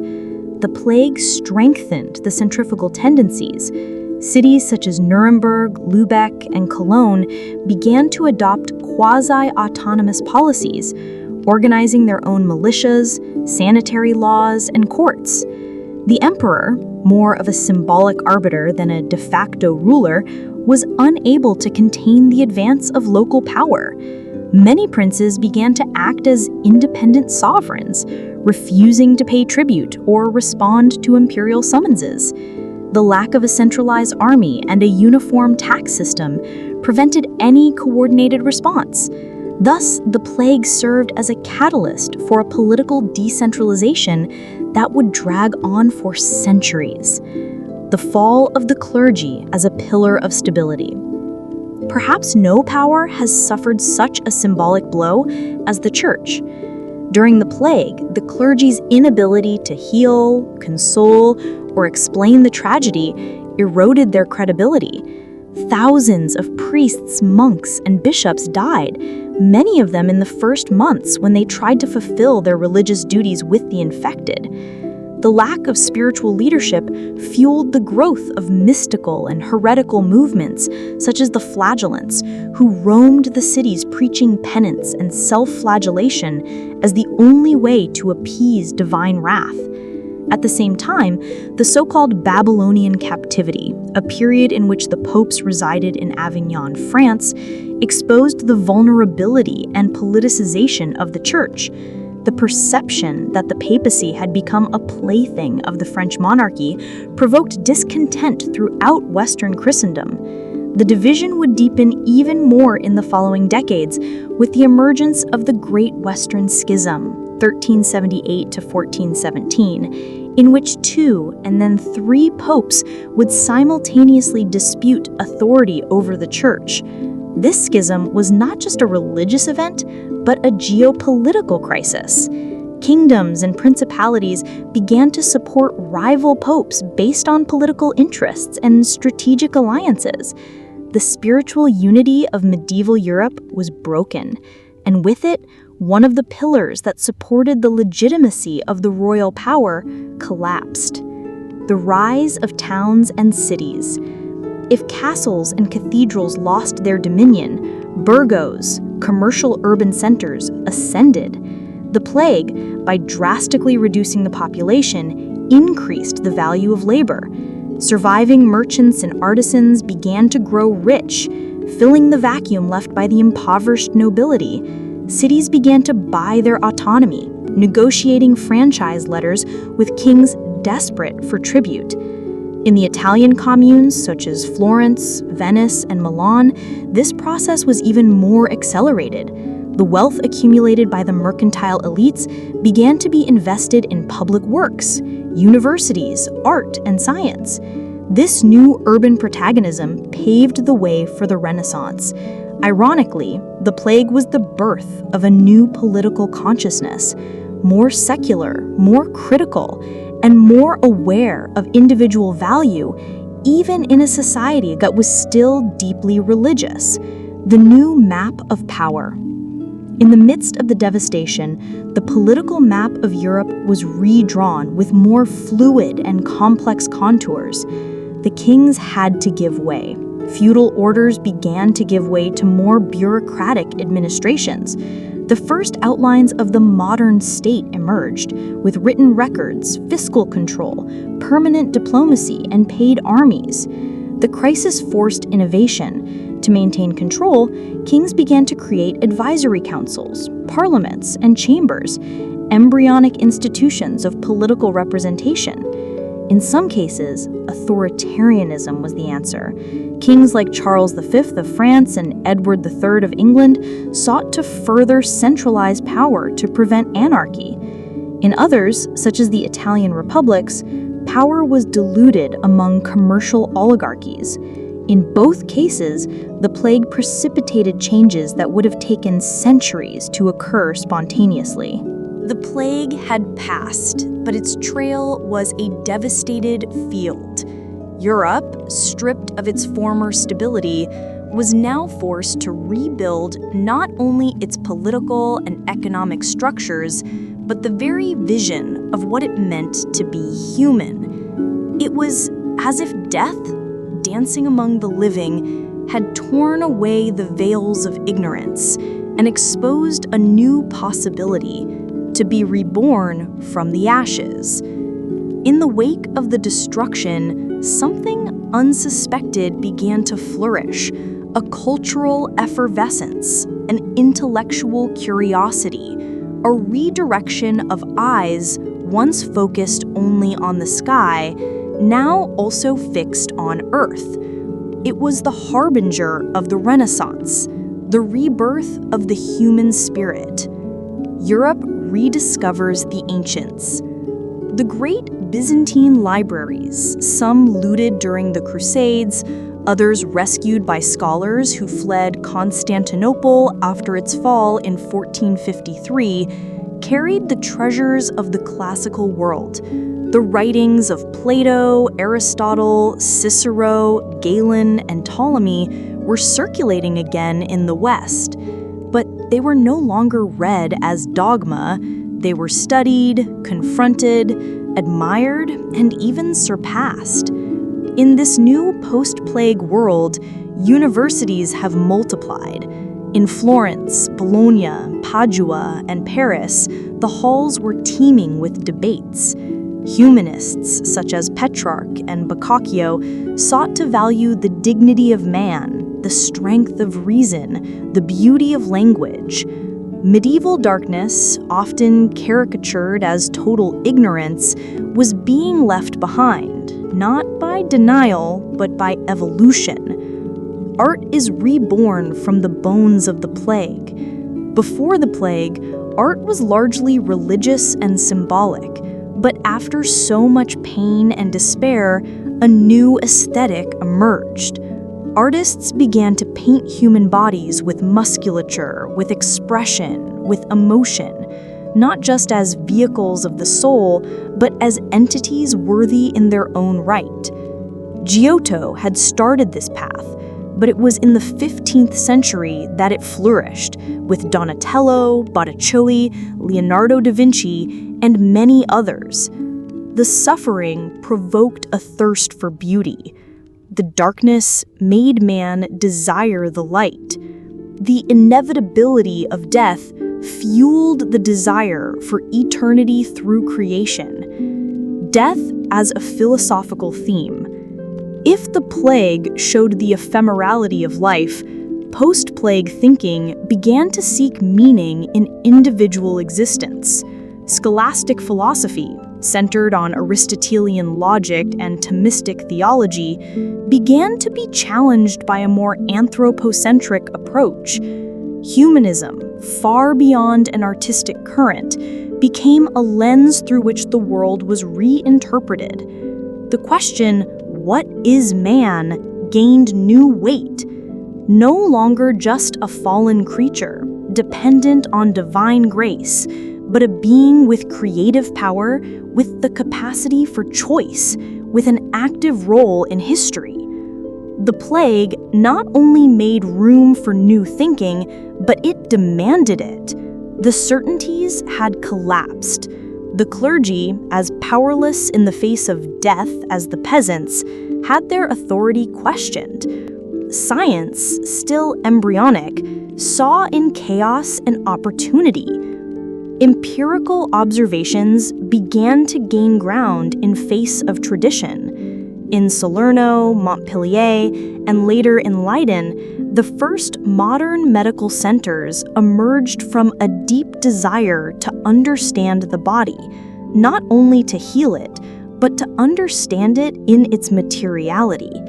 The plague strengthened the centrifugal tendencies. Cities such as Nuremberg, Lübeck, and Cologne began to adopt quasi-autonomous policies, organizing their own militias, sanitary laws, and courts. The emperor, more of a symbolic arbiter than a de facto ruler, was unable to contain the advance of local power. Many princes began to act as independent sovereigns, refusing to pay tribute or respond to imperial summonses. The lack of a centralized army and a uniform tax system prevented any coordinated response. Thus, the plague served as a catalyst for a political decentralization that would drag on for centuries. The fall of the clergy as a pillar of stability. Perhaps no power has suffered such a symbolic blow as the church. During the plague, the clergy's inability to heal, console, or explain the tragedy eroded their credibility. Thousands of priests, monks, and bishops died, many of them in the first months when they tried to fulfill their religious duties with the infected. The lack of spiritual leadership fueled the growth of mystical and heretical movements, such as the Flagellants, who roamed the cities preaching penance and self-flagellation as the only way to appease divine wrath. At the same time, the so-called Babylonian captivity, a period in which the popes resided in Avignon, France, exposed the vulnerability and politicization of the church. The perception that the papacy had become a plaything of the French monarchy provoked discontent throughout Western Christendom. The division would deepen even more in the following decades with the emergence of the Great Western Schism, 1378 to 1417, in which 2 and then 3 popes would simultaneously dispute authority over the church. This schism was not just a religious event, but a geopolitical crisis. Kingdoms and principalities began to support rival popes based on political interests and strategic alliances. The spiritual unity of medieval Europe was broken, and with it, one of the pillars that supported the legitimacy of the royal power collapsed. The rise of towns and cities. If castles and cathedrals lost their dominion, burgos, commercial urban centers, ascended. The plague, by drastically reducing the population, increased the value of labor. Surviving merchants and artisans began to grow rich, filling the vacuum left by the impoverished nobility. Cities began to buy their autonomy, negotiating franchise letters with kings desperate for tribute. In the Italian communes, such as Florence, Venice, and Milan, this process was even more accelerated. The wealth accumulated by the mercantile elites began to be invested in public works, universities, art, and science. This new urban protagonism paved the way for the Renaissance. Ironically, the plague was the birth of a new political consciousness, more secular, more critical, and more aware of individual value, even in a society that was still deeply religious. The new map of power. In the midst of the devastation, the political map of Europe was redrawn with more fluid and complex contours. The kings had to give way. Feudal orders began to give way to more bureaucratic administrations. The first outlines of the modern state emerged, with written records, fiscal control, permanent diplomacy, and paid armies. The crisis forced innovation. To maintain control, kings began to create advisory councils, parliaments, and chambers, embryonic institutions of political representation. In some cases, authoritarianism was the answer. Kings like Charles V of France and Edward III of England sought to further centralize power to prevent anarchy. In others, such as the Italian republics, power was diluted among commercial oligarchies. In both cases, the plague precipitated changes that would have taken centuries to occur spontaneously. The plague had passed, but its trail was a devastated field. Europe, stripped of its former stability, was now forced to rebuild not only its political and economic structures, but the very vision of what it meant to be human. It was as if death, dancing among the living, had torn away the veils of ignorance and exposed a new possibility: to be reborn from the ashes. In the wake of the destruction, something unsuspected began to flourish: a cultural effervescence, an intellectual curiosity, a redirection of eyes once focused only on the sky, now also fixed on Earth. It was the harbinger of the Renaissance, the rebirth of the human spirit. Europe rediscovers the ancients. The great Byzantine libraries, some looted during the Crusades, others rescued by scholars who fled Constantinople after its fall in 1453, carried the treasures of the classical world. The writings of Plato, Aristotle, Cicero, Galen, and Ptolemy were circulating again in the West. But they were no longer read as dogma. They were studied, confronted, admired, and even surpassed. In this new post-plague world, universities have multiplied. In Florence, Bologna, Padua, and Paris, the halls were teeming with debates. Humanists such as Petrarch and Boccaccio sought to value the dignity of man, the strength of reason, the beauty of language. Medieval darkness, often caricatured as total ignorance, was being left behind, not by denial, but by evolution. Art is reborn from the bones of the plague. Before the plague, art was largely religious and symbolic, but after so much pain and despair, a new aesthetic emerged. Artists began to paint human bodies with musculature, with expression, with emotion, not just as vehicles of the soul, but as entities worthy in their own right. Giotto had started this path, but it was in the 15th century that it flourished, with Donatello, Botticelli, Leonardo da Vinci, and many others. The suffering provoked a thirst for beauty. The darkness made man desire the light. The inevitability of death fueled the desire for eternity through creation. Death as a philosophical theme. If the plague showed the ephemerality of life, post-plague thinking began to seek meaning in individual existence. Scholastic philosophy, centered on Aristotelian logic and Thomistic theology, began to be challenged by a more anthropocentric approach. Humanism, far beyond an artistic current, became a lens through which the world was reinterpreted. The question, "What is man?" gained new weight. No longer just a fallen creature, dependent on divine grace, but a being with creative power, with the capacity for choice, with an active role in history. The plague not only made room for new thinking, but it demanded it. The certainties had collapsed. The clergy, as powerless in the face of death as the peasants, had their authority questioned. Science, still embryonic, saw in chaos an opportunity. Empirical observations began to gain ground in face of tradition. In Salerno, Montpellier, and later in Leiden, the first modern medical centers emerged from a deep desire to understand the body, not only to heal it, but to understand it in its materiality.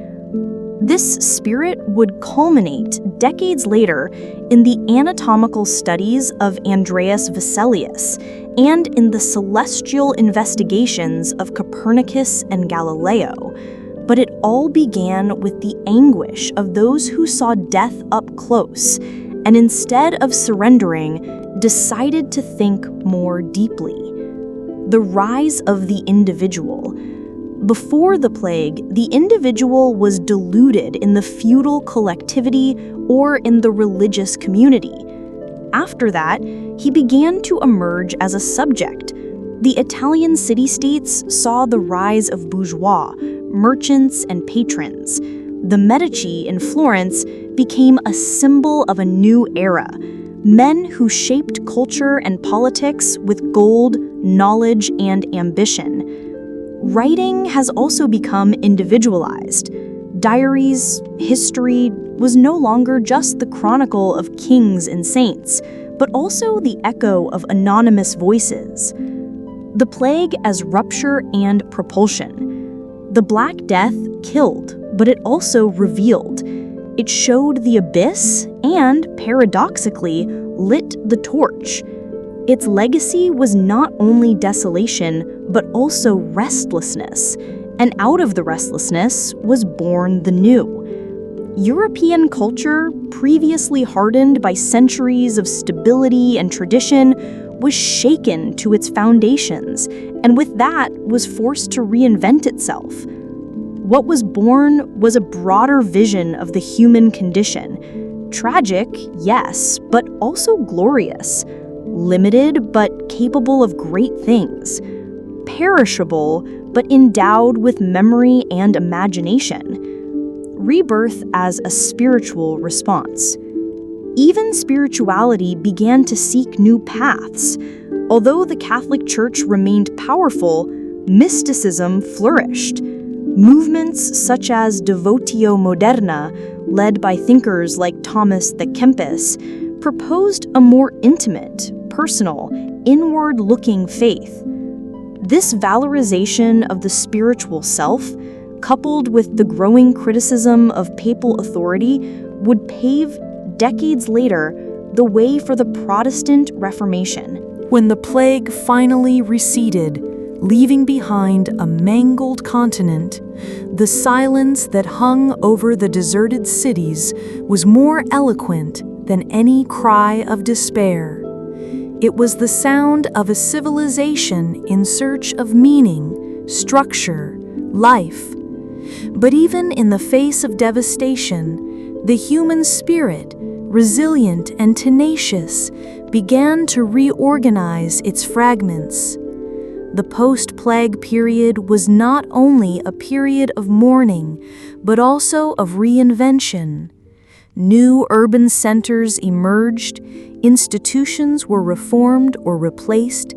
This spirit would culminate decades later in the anatomical studies of Andreas Vesalius and in the celestial investigations of Copernicus and Galileo. But it all began with the anguish of those who saw death up close and instead of surrendering, decided to think more deeply. The rise of the individual. Before the plague, the individual was deluded in the feudal collectivity or in the religious community. After that, he began to emerge as a subject. The Italian city-states saw the rise of bourgeois, merchants, and patrons. The Medici in Florence became a symbol of a new era, men who shaped culture and politics with gold, knowledge, and ambition. Writing has also become individualized. Diaries, history was no longer just the chronicle of kings and saints, but also the echo of anonymous voices. The plague as rupture and propulsion. The Black Death killed, but it also revealed. It showed the abyss and, paradoxically, lit the torch. Its legacy was not only desolation, but also restlessness, and out of the restlessness was born the new. European culture, previously hardened by centuries of stability and tradition, was shaken to its foundations, and with that was forced to reinvent itself. What was born was a broader vision of the human condition. Tragic, yes, but also glorious. Limited, but capable of great things. Perishable, but endowed with memory and imagination. Rebirth as a spiritual response. Even spirituality began to seek new paths. Although the Catholic Church remained powerful, mysticism flourished. Movements such as Devotio Moderna, led by thinkers like Thomas the Kempis, proposed a more intimate, personal, inward-looking faith. This valorization of the spiritual self, coupled with the growing criticism of papal authority, would pave, decades later, the way for the Protestant Reformation. When the plague finally receded, leaving behind a mangled continent, the silence that hung over the deserted cities was more eloquent than any cry of despair. It was the sound of a civilization in search of meaning, structure, life. But even in the face of devastation, the human spirit, resilient and tenacious, began to reorganize its fragments. The post-plague period was not only a period of mourning, but also of reinvention. New urban centers emerged, institutions were reformed or replaced,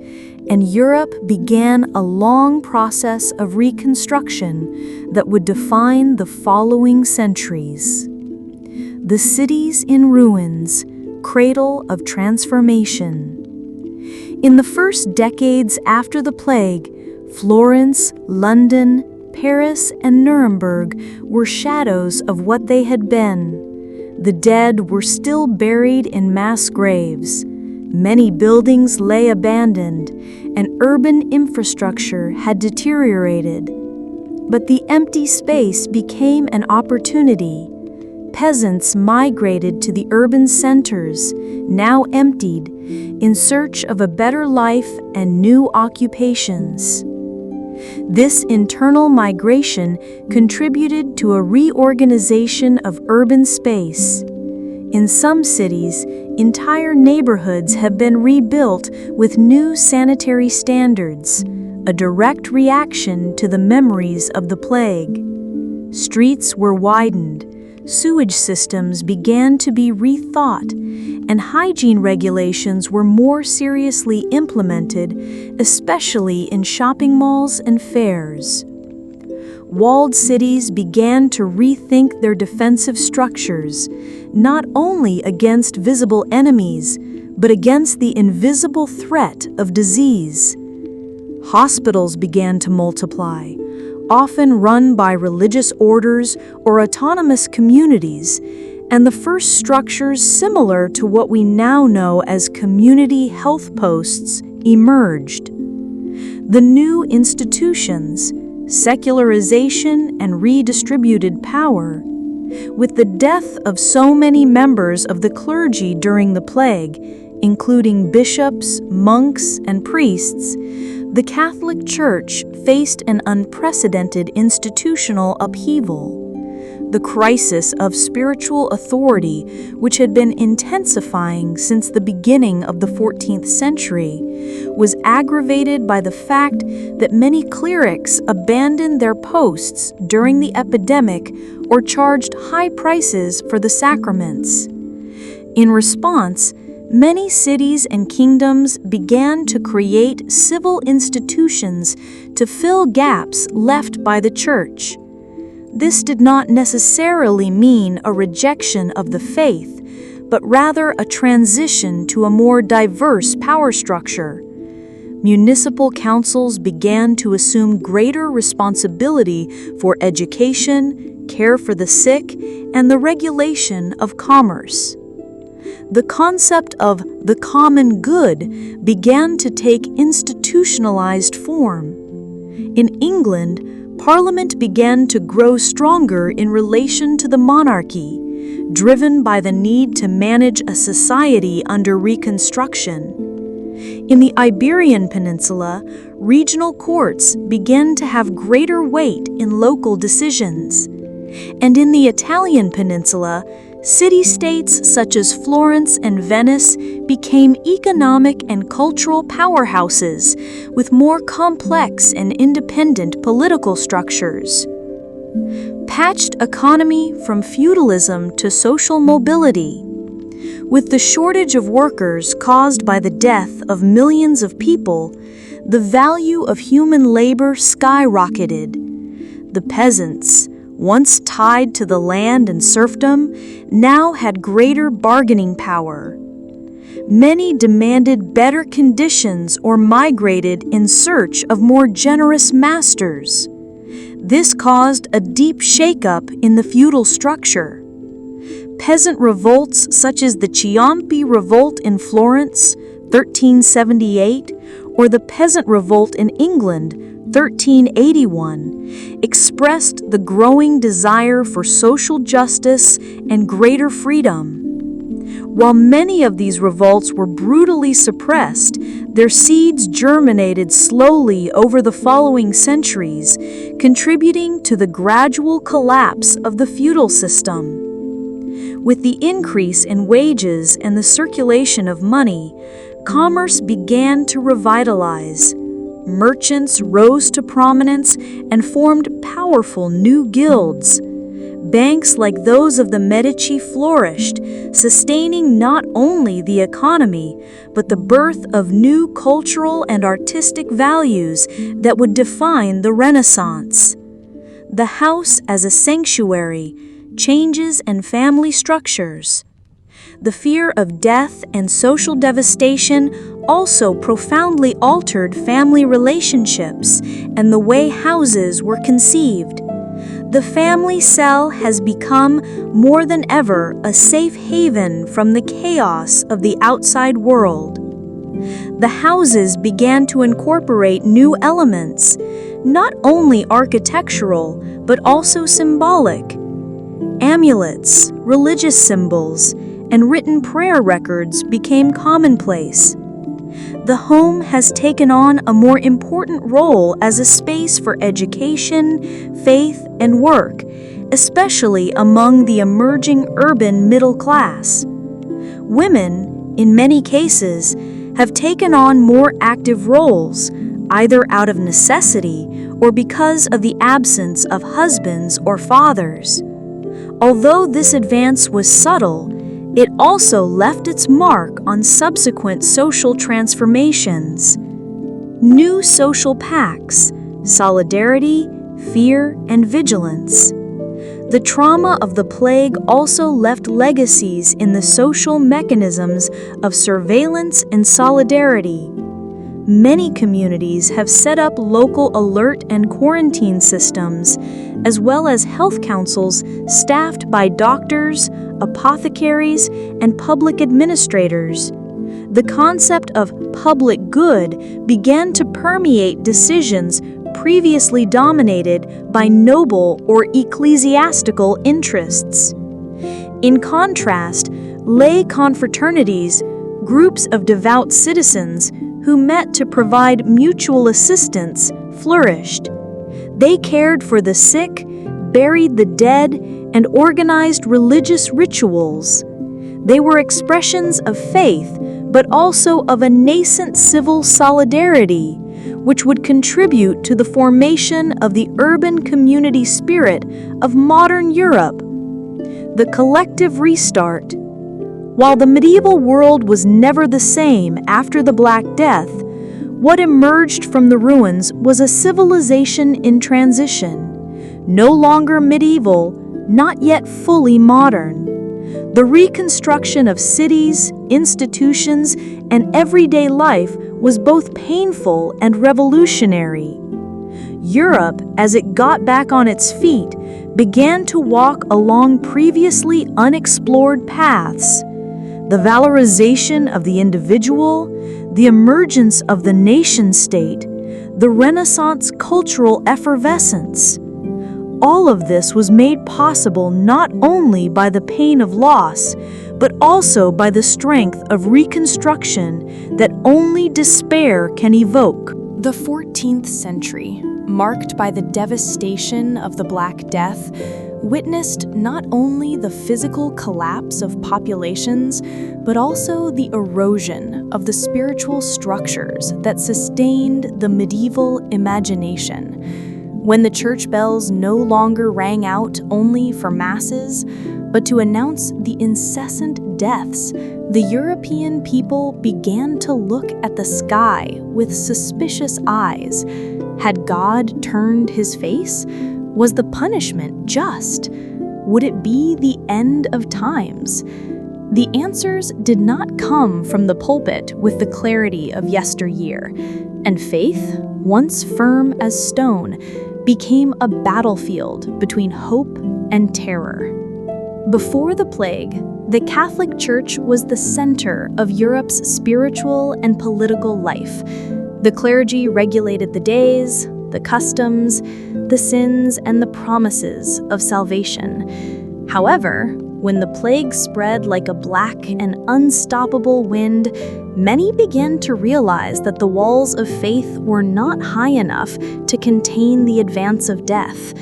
and Europe began a long process of reconstruction that would define the following centuries. The cities in ruins, cradle of transformation. In the first decades after the plague, Florence, London, Paris, and Nuremberg were shadows of what they had been. The dead were still buried in mass graves. Many buildings lay abandoned, and urban infrastructure had deteriorated. But the empty space became an opportunity. Peasants migrated to the urban centers, now emptied, in search of a better life and new occupations. This internal migration contributed to a reorganization of urban space. In some cities, entire neighborhoods have been rebuilt with new sanitary standards, a direct reaction to the memories of the plague. Streets were widened, sewage systems began to be rethought, and hygiene regulations were more seriously implemented, especially in shopping malls and fairs. Walled cities began to rethink their defensive structures, not only against visible enemies, but against the invisible threat of disease. Hospitals began to multiply, often run by religious orders or autonomous communities, and the first structures similar to what we now know as community health posts emerged. The new institutions, secularization, and redistributed power. With the death of so many members of the clergy during the plague, including bishops, monks, and priests, the Catholic Church faced an unprecedented institutional upheaval. The crisis of spiritual authority, which had been intensifying since the beginning of the 14th century, was aggravated by the fact that many clerics abandoned their posts during the epidemic or charged high prices for the sacraments. In response, many cities and kingdoms began to create civil institutions to fill gaps left by the Church. This did not necessarily mean a rejection of the faith, but rather a transition to a more diverse power structure. Municipal councils began to assume greater responsibility for education, care for the sick, and the regulation of commerce. The concept of the common good began to take institutionalized form. In England, Parliament began to grow stronger in relation to the monarchy, driven by the need to manage a society under reconstruction. In the Iberian Peninsula, regional courts began to have greater weight in local decisions. And in the Italian Peninsula, city-states such as Florence and Venice became economic and cultural powerhouses with more complex and independent political structures. Patched economy from feudalism to social mobility. With the shortage of workers caused by the death of millions of people, the value of human labor skyrocketed. The peasants, once tied to the land and serfdom, now had greater bargaining power. Many demanded better conditions or migrated in search of more generous masters. This caused a deep shakeup in the feudal structure. Peasant revolts such as the Ciompi Revolt in Florence, 1378, or the Peasant Revolt in England, 1381, expressed the growing desire for social justice and greater freedom. While many of these revolts were brutally suppressed, their seeds germinated slowly over the following centuries, contributing to the gradual collapse of the feudal system. With the increase in wages and the circulation of money, commerce began to revitalize. Merchants rose to prominence and formed powerful new guilds. Banks like those of the Medici flourished, sustaining not only the economy, but the birth of new cultural and artistic values that would define the Renaissance. The house as a sanctuary, changes and family structures. The fear of death and social devastation also profoundly altered family relationships and the way houses were conceived. The family cell has become, more than ever, a safe haven from the chaos of the outside world. The houses began to incorporate new elements, not only architectural, but also symbolic. Amulets, religious symbols, and written prayer records became commonplace. The home has taken on a more important role as a space for education, faith, and work, especially among the emerging urban middle class. Women, in many cases, have taken on more active roles, either out of necessity or because of the absence of husbands or fathers. Although this advance was subtle, it also left its mark on subsequent social transformations. New social pacts, solidarity, fear, and vigilance. The trauma of the plague also left legacies in the social mechanisms of surveillance and solidarity. Many communities have set up local alert and quarantine systems, as well as health councils staffed by doctors, apothecaries, and public administrators. The concept of public good began to permeate decisions previously dominated by noble or ecclesiastical interests. In contrast, lay confraternities, groups of devout citizens who met to provide mutual assistance, flourished. They cared for the sick, buried the dead, and organized religious rituals. They were expressions of faith, but also of a nascent civil solidarity, which would contribute to the formation of the urban community spirit of modern Europe. The collective restart. While the medieval world was never the same after the Black Death, what emerged from the ruins was a civilization in transition, no longer medieval, not yet fully modern. The reconstruction of cities, institutions, and everyday life was both painful and revolutionary. Europe, as it got back on its feet, began to walk along previously unexplored paths. The valorization of the individual, the emergence of the nation-state, the Renaissance cultural effervescence. All of this was made possible not only by the pain of loss, but also by the strength of reconstruction that only despair can evoke. The 14th century, marked by the devastation of the Black Death, witnessed not only the physical collapse of populations, but also the erosion of the spiritual structures that sustained the medieval imagination. when the church bells no longer rang out only for masses, but to announce the incessant deaths, the European people began to look at the sky with suspicious eyes. Had God turned his face? Was the punishment just? Would it be the end of times? The answers did not come from the pulpit with the clarity of yesteryear, and faith, once firm as stone, became a battlefield between hope and terror. Before the plague, the Catholic Church was the center of Europe's spiritual and political life. The clergy regulated the days, the customs, the sins, and the promises of salvation. However, when the plague spread like a black and unstoppable wind, many began to realize that the walls of faith were not high enough to contain the advance of death.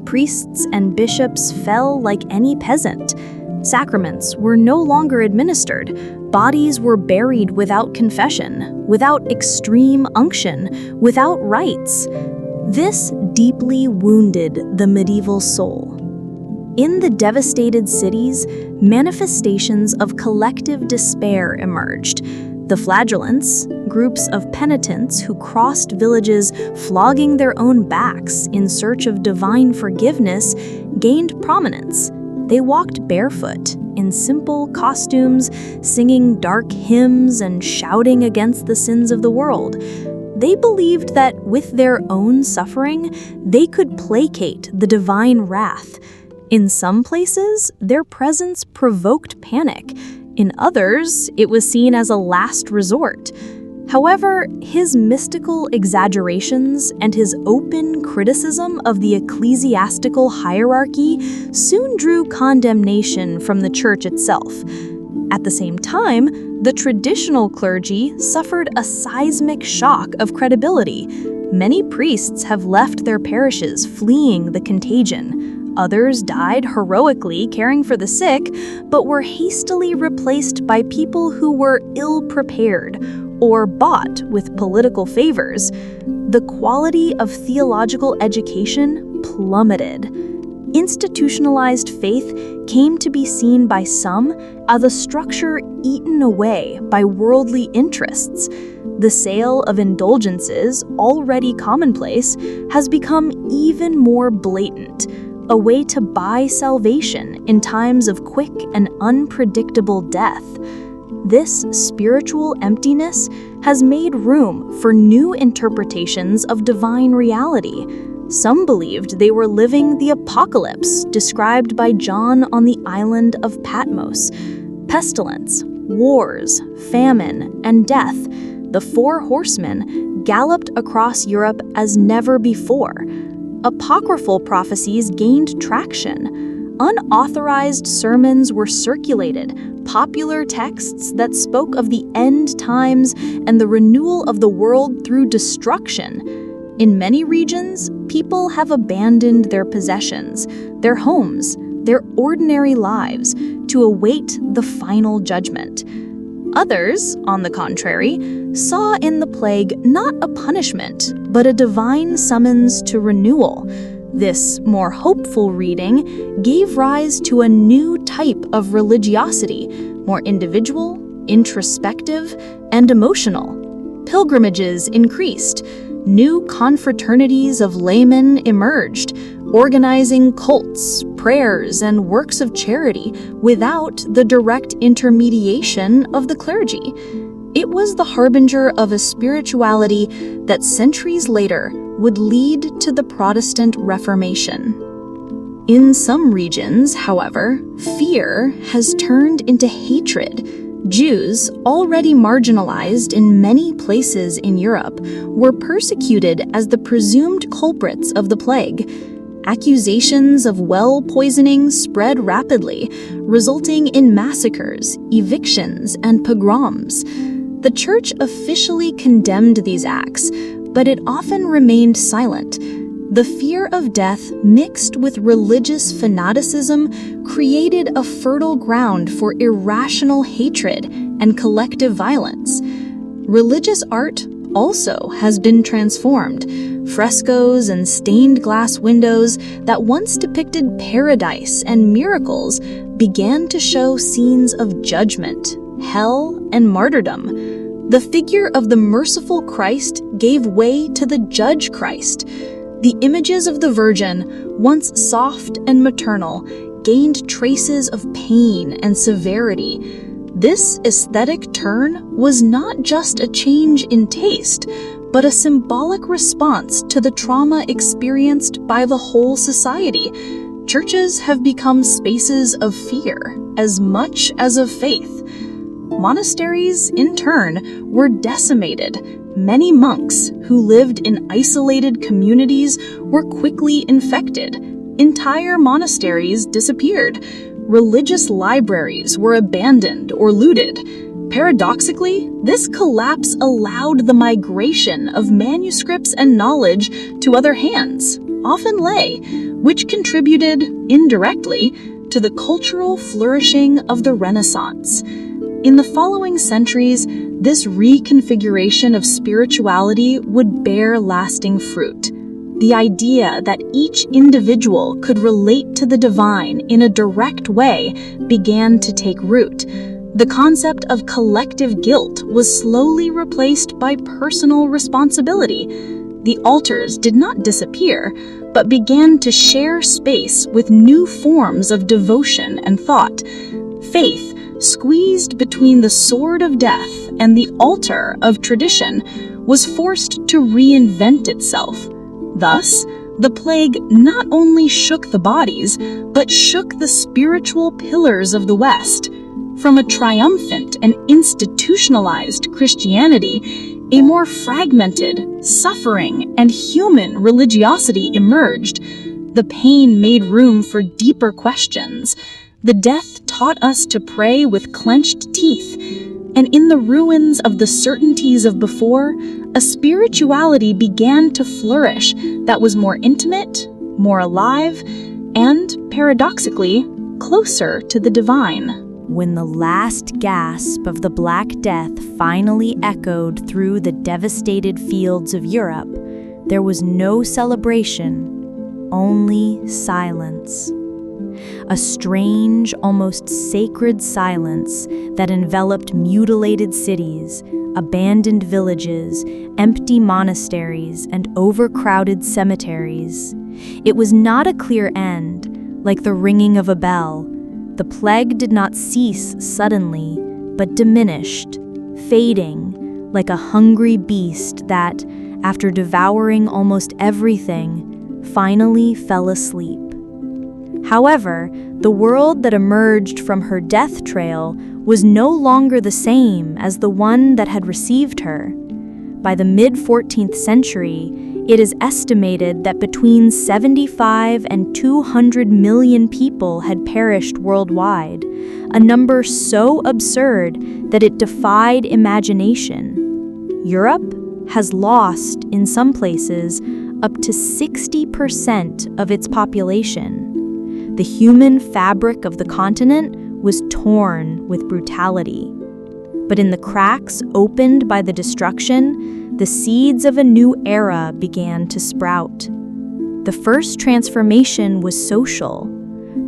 Priests and bishops fell like any peasant. Sacraments were no longer administered. Bodies were buried without confession, without extreme unction, without rites. This deeply wounded the medieval soul. In the devastated cities, manifestations of collective despair emerged. The flagellants, groups of penitents who crossed villages flogging their own backs in search of divine forgiveness, gained prominence. They walked barefoot, in simple costumes, singing dark hymns and shouting against the sins of the world. They believed that with their own suffering, they could placate the divine wrath. In some places, their presence provoked panic. In others, it was seen as a last resort. However, his mystical exaggerations and his open criticism of the ecclesiastical hierarchy soon drew condemnation from the church itself. At the same time, the traditional clergy suffered a seismic shock of credibility. Many priests have left their parishes fleeing the contagion. Others died heroically caring for the sick, but were hastily replaced by people who were ill-prepared or bought with political favors. The quality of theological education plummeted. Institutionalized faith came to be seen by some as a structure eaten away by worldly interests. The sale of indulgences, already commonplace, has become even more blatant, a way to buy salvation in times of quick and unpredictable death. This spiritual emptiness has made room for new interpretations of divine reality. Some believed they were living the apocalypse described by John on the island of Patmos. Pestilence, wars, famine, and death, the four horsemen galloped across Europe as never before. Apocryphal prophecies gained traction. Unauthorized sermons were circulated, popular texts that spoke of the end times and the renewal of the world through destruction. In many regions, people have abandoned their possessions, their homes, their ordinary lives to await the final judgment. Others, on the contrary, saw in the plague not a punishment, but a divine summons to renewal. This more hopeful reading gave rise to a new type of religiosity, more individual, introspective, and emotional. Pilgrimages increased. New confraternities of laymen emerged, organizing cults, prayers, and works of charity without the direct intermediation of the clergy. It was the harbinger of a spirituality that centuries later would lead to the Protestant Reformation. In some regions, however, fear has turned into hatred. Jews, already marginalized in many places in Europe, were persecuted as the presumed culprits of the plague. Accusations of well poisoning spread rapidly, resulting in massacres, evictions, and pogroms. The church officially condemned these acts, but it often remained silent. The fear of death mixed with religious fanaticism created a fertile ground for irrational hatred and collective violence. Religious art also has been transformed. Frescoes and stained glass windows that once depicted paradise and miracles began to show scenes of judgment, hell, and martyrdom. The figure of the merciful Christ gave way to the Judge Christ. The images of the Virgin, once soft and maternal, gained traces of pain and severity. This aesthetic turn was not just a change in taste, but a symbolic response to the trauma experienced by the whole society. Churches have become spaces of fear as much as of faith. Monasteries, in turn, were decimated. Many monks who lived in isolated communities were quickly infected. Entire monasteries disappeared. Religious libraries were abandoned or looted. Paradoxically, this collapse allowed the migration of manuscripts and knowledge to other hands, often lay, which contributed, indirectly, to the cultural flourishing of the Renaissance. In the following centuries, this reconfiguration of spirituality would bear lasting fruit. The idea that each individual could relate to the divine in a direct way began to take root. The concept of collective guilt was slowly replaced by personal responsibility. The altars did not disappear, but began to share space with new forms of devotion and thought. Faith, squeezed between the sword of death and the altar of tradition, was forced to reinvent itself. Thus, the plague not only shook the bodies, but shook the spiritual pillars of the West. From a triumphant and institutionalized Christianity, a more fragmented, suffering, and human religiosity emerged. The pain made room for deeper questions. The death taught us to pray with clenched teeth, and in the ruins of the certainties of before, a spirituality began to flourish that was more intimate, more alive, and, paradoxically, closer to the divine. When the last gasp of the Black Death finally echoed through the devastated fields of Europe, there was no celebration, only silence. A strange, almost sacred silence that enveloped mutilated cities, abandoned villages, empty monasteries, and overcrowded cemeteries. It was not a clear end, like the ringing of a bell. The plague did not cease suddenly, but diminished, fading, like a hungry beast that, after devouring almost everything, finally fell asleep. However, the world that emerged from her death trail was no longer the same as the one that had received her. By the mid-14th century, it is estimated that between 75 and 200 million people had perished worldwide, a number so absurd that it defied imagination. Europe has lost, in some places, up to 60% of its population. The human fabric of the continent was torn with brutality. But in the cracks opened by the destruction, the seeds of a new era began to sprout. The first transformation was social.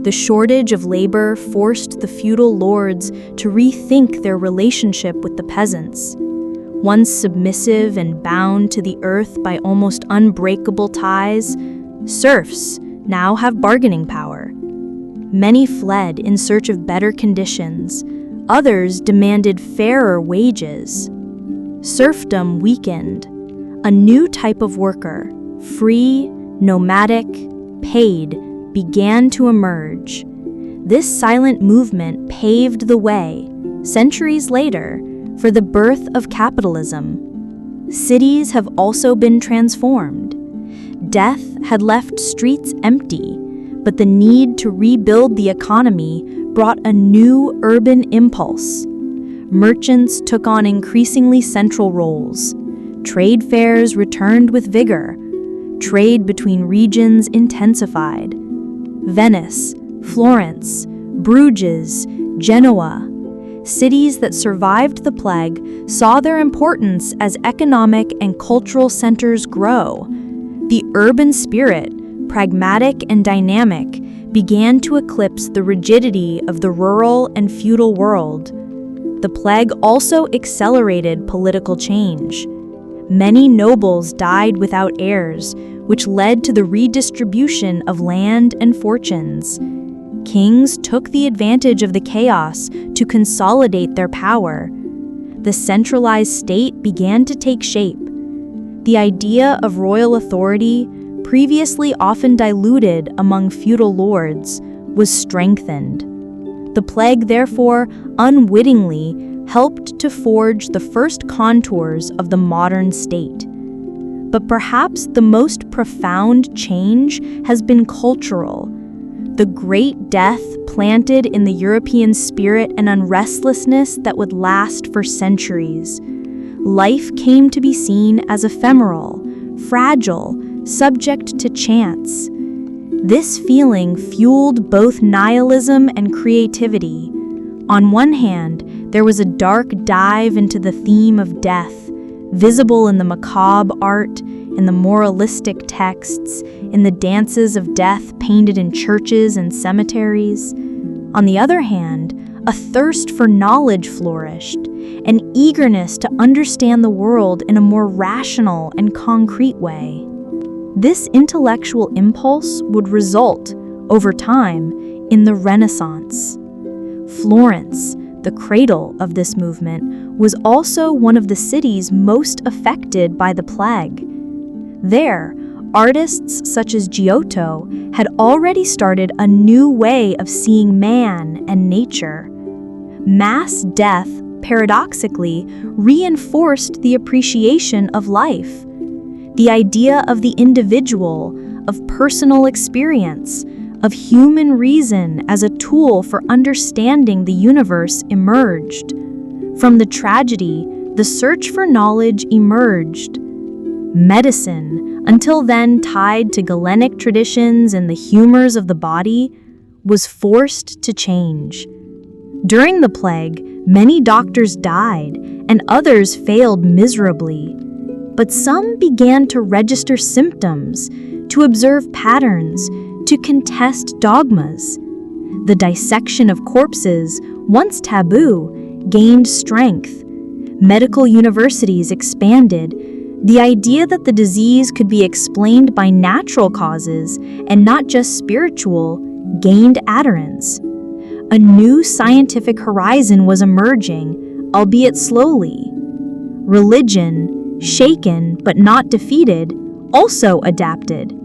The shortage of labor forced the feudal lords to rethink their relationship with the peasants. Once submissive and bound to the earth by almost unbreakable ties, serfs now have bargaining power. Many fled in search of better conditions. Others demanded fairer wages. Serfdom weakened. A new type of worker, free, nomadic, paid, began to emerge. This silent movement paved the way, centuries later, for the birth of capitalism. Cities have also been transformed. Death had left streets empty, but the need to rebuild the economy brought a new urban impulse. Merchants took on increasingly central roles. Trade fairs returned with vigor. Trade between regions intensified. Venice, Florence, Bruges, Genoa, cities that survived the plague saw their importance as economic and cultural centers grow. The urban spirit, pragmatic and dynamic, began to eclipse the rigidity of the rural and feudal world. The plague also accelerated political change. Many nobles died without heirs, which led to the redistribution of land and fortunes. Kings took the advantage of the chaos to consolidate their power. The centralized state began to take shape. The idea of royal authority, previously often diluted among feudal lords, was strengthened. The plague, therefore, unwittingly helped to forge the first contours of the modern state. But perhaps the most profound change has been cultural. The Great Death planted in the European spirit an unrestlessness that would last for centuries. Life came to be seen as ephemeral, fragile, subject to chance. This feeling fueled both nihilism and creativity. On one hand, there was a dark dive into the theme of death, visible in the macabre art, in the moralistic texts, in the dances of death painted in churches and cemeteries. On the other hand, a thirst for knowledge flourished, an eagerness to understand the world in a more rational and concrete way. This intellectual impulse would result, over time, in the Renaissance. Florence, the cradle of this movement, was also one of the cities most affected by the plague. There, artists such as Giotto had already started a new way of seeing man and nature. Mass death, paradoxically, reinforced the appreciation of life. The idea of the individual, of personal experience, of human reason as a tool for understanding the universe emerged. From the tragedy, the search for knowledge emerged. Medicine, until then tied to Galenic traditions and the humors of the body, was forced to change. During the plague, many doctors died, and others failed miserably. But some began to register symptoms, to observe patterns, to contest dogmas. The dissection of corpses, once taboo, gained strength. Medical universities expanded. The idea that the disease could be explained by natural causes and not just spiritual gained adherents. A new scientific horizon was emerging, albeit slowly. Religion, shaken but not defeated, also adapted.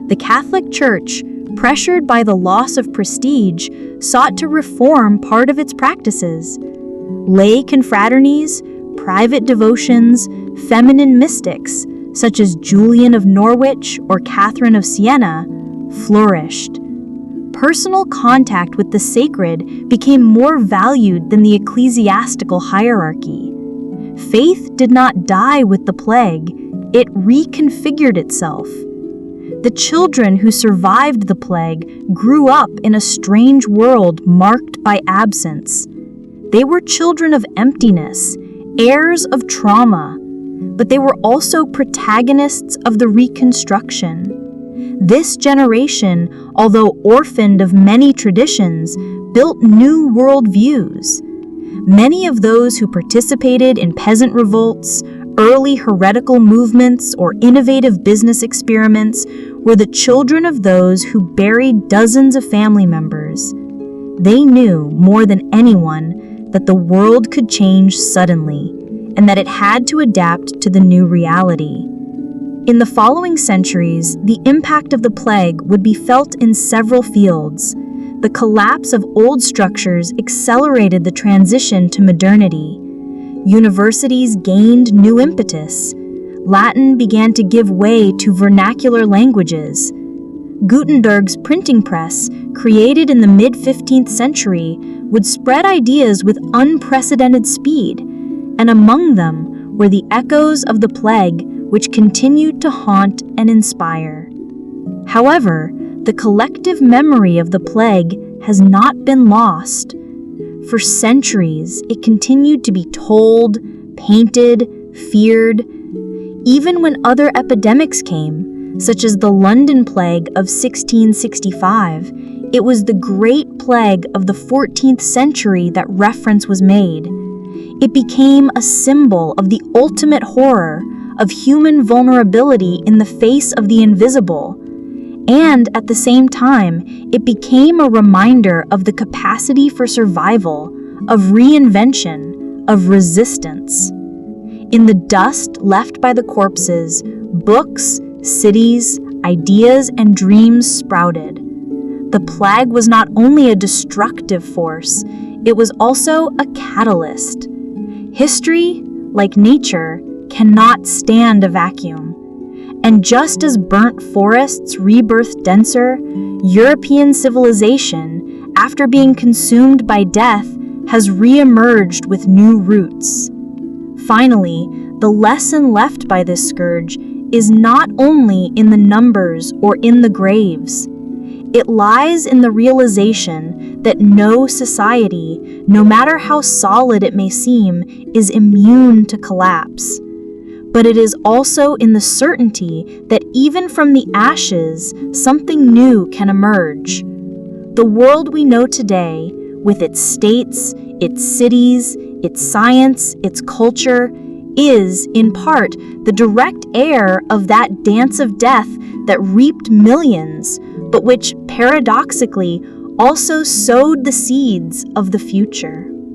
The Catholic Church, pressured by the loss of prestige, sought to reform part of its practices. Lay confraternities, private devotions, feminine mystics, such as Julian of Norwich or Catherine of Siena, flourished. Personal contact with the sacred became more valued than the ecclesiastical hierarchy. Faith did not die with the plague, it reconfigured itself. The children who survived the plague grew up in a strange world marked by absence. They were children of emptiness, heirs of trauma, but they were also protagonists of the reconstruction. This generation, although orphaned of many traditions, built new worldviews. Many of those who participated in peasant revolts, early heretical movements, or innovative business experiments were the children of those who buried dozens of family members. They knew more than anyone that the world could change suddenly and that it had to adapt to the new reality. In the following centuries, the impact of the plague would be felt in several fields. The collapse of old structures accelerated the transition to modernity. Universities gained new impetus. Latin began to give way to vernacular languages. Gutenberg's printing press, created in the mid-15th century, would spread ideas with unprecedented speed, and among them were the echoes of the plague, which continued to haunt and inspire. However, the collective memory of the plague has not been lost. For centuries, it continued to be told, painted, feared. Even when other epidemics came, such as the London Plague of 1665, it was the Great Plague of the 14th century that reference was made. It became a symbol of the ultimate horror of human vulnerability in the face of the invisible. And at the same time, it became a reminder of the capacity for survival, of reinvention, of resistance. In the dust left by the corpses, books, cities, ideas, and dreams sprouted. The plague was not only a destructive force, it was also a catalyst. History, like nature, cannot stand a vacuum. And just as burnt forests rebirth denser, European civilization, after being consumed by death, has re-emerged with new roots. Finally, the lesson left by this scourge is not only in the numbers or in the graves. It lies in the realization that no society, no matter how solid it may seem, is immune to collapse. But it is also in the certainty that even from the ashes, something new can emerge. The world we know today, with its states, its cities, its science, its culture, is, in part, the direct heir of that dance of death that reaped millions, but which, paradoxically, also sowed the seeds of the future.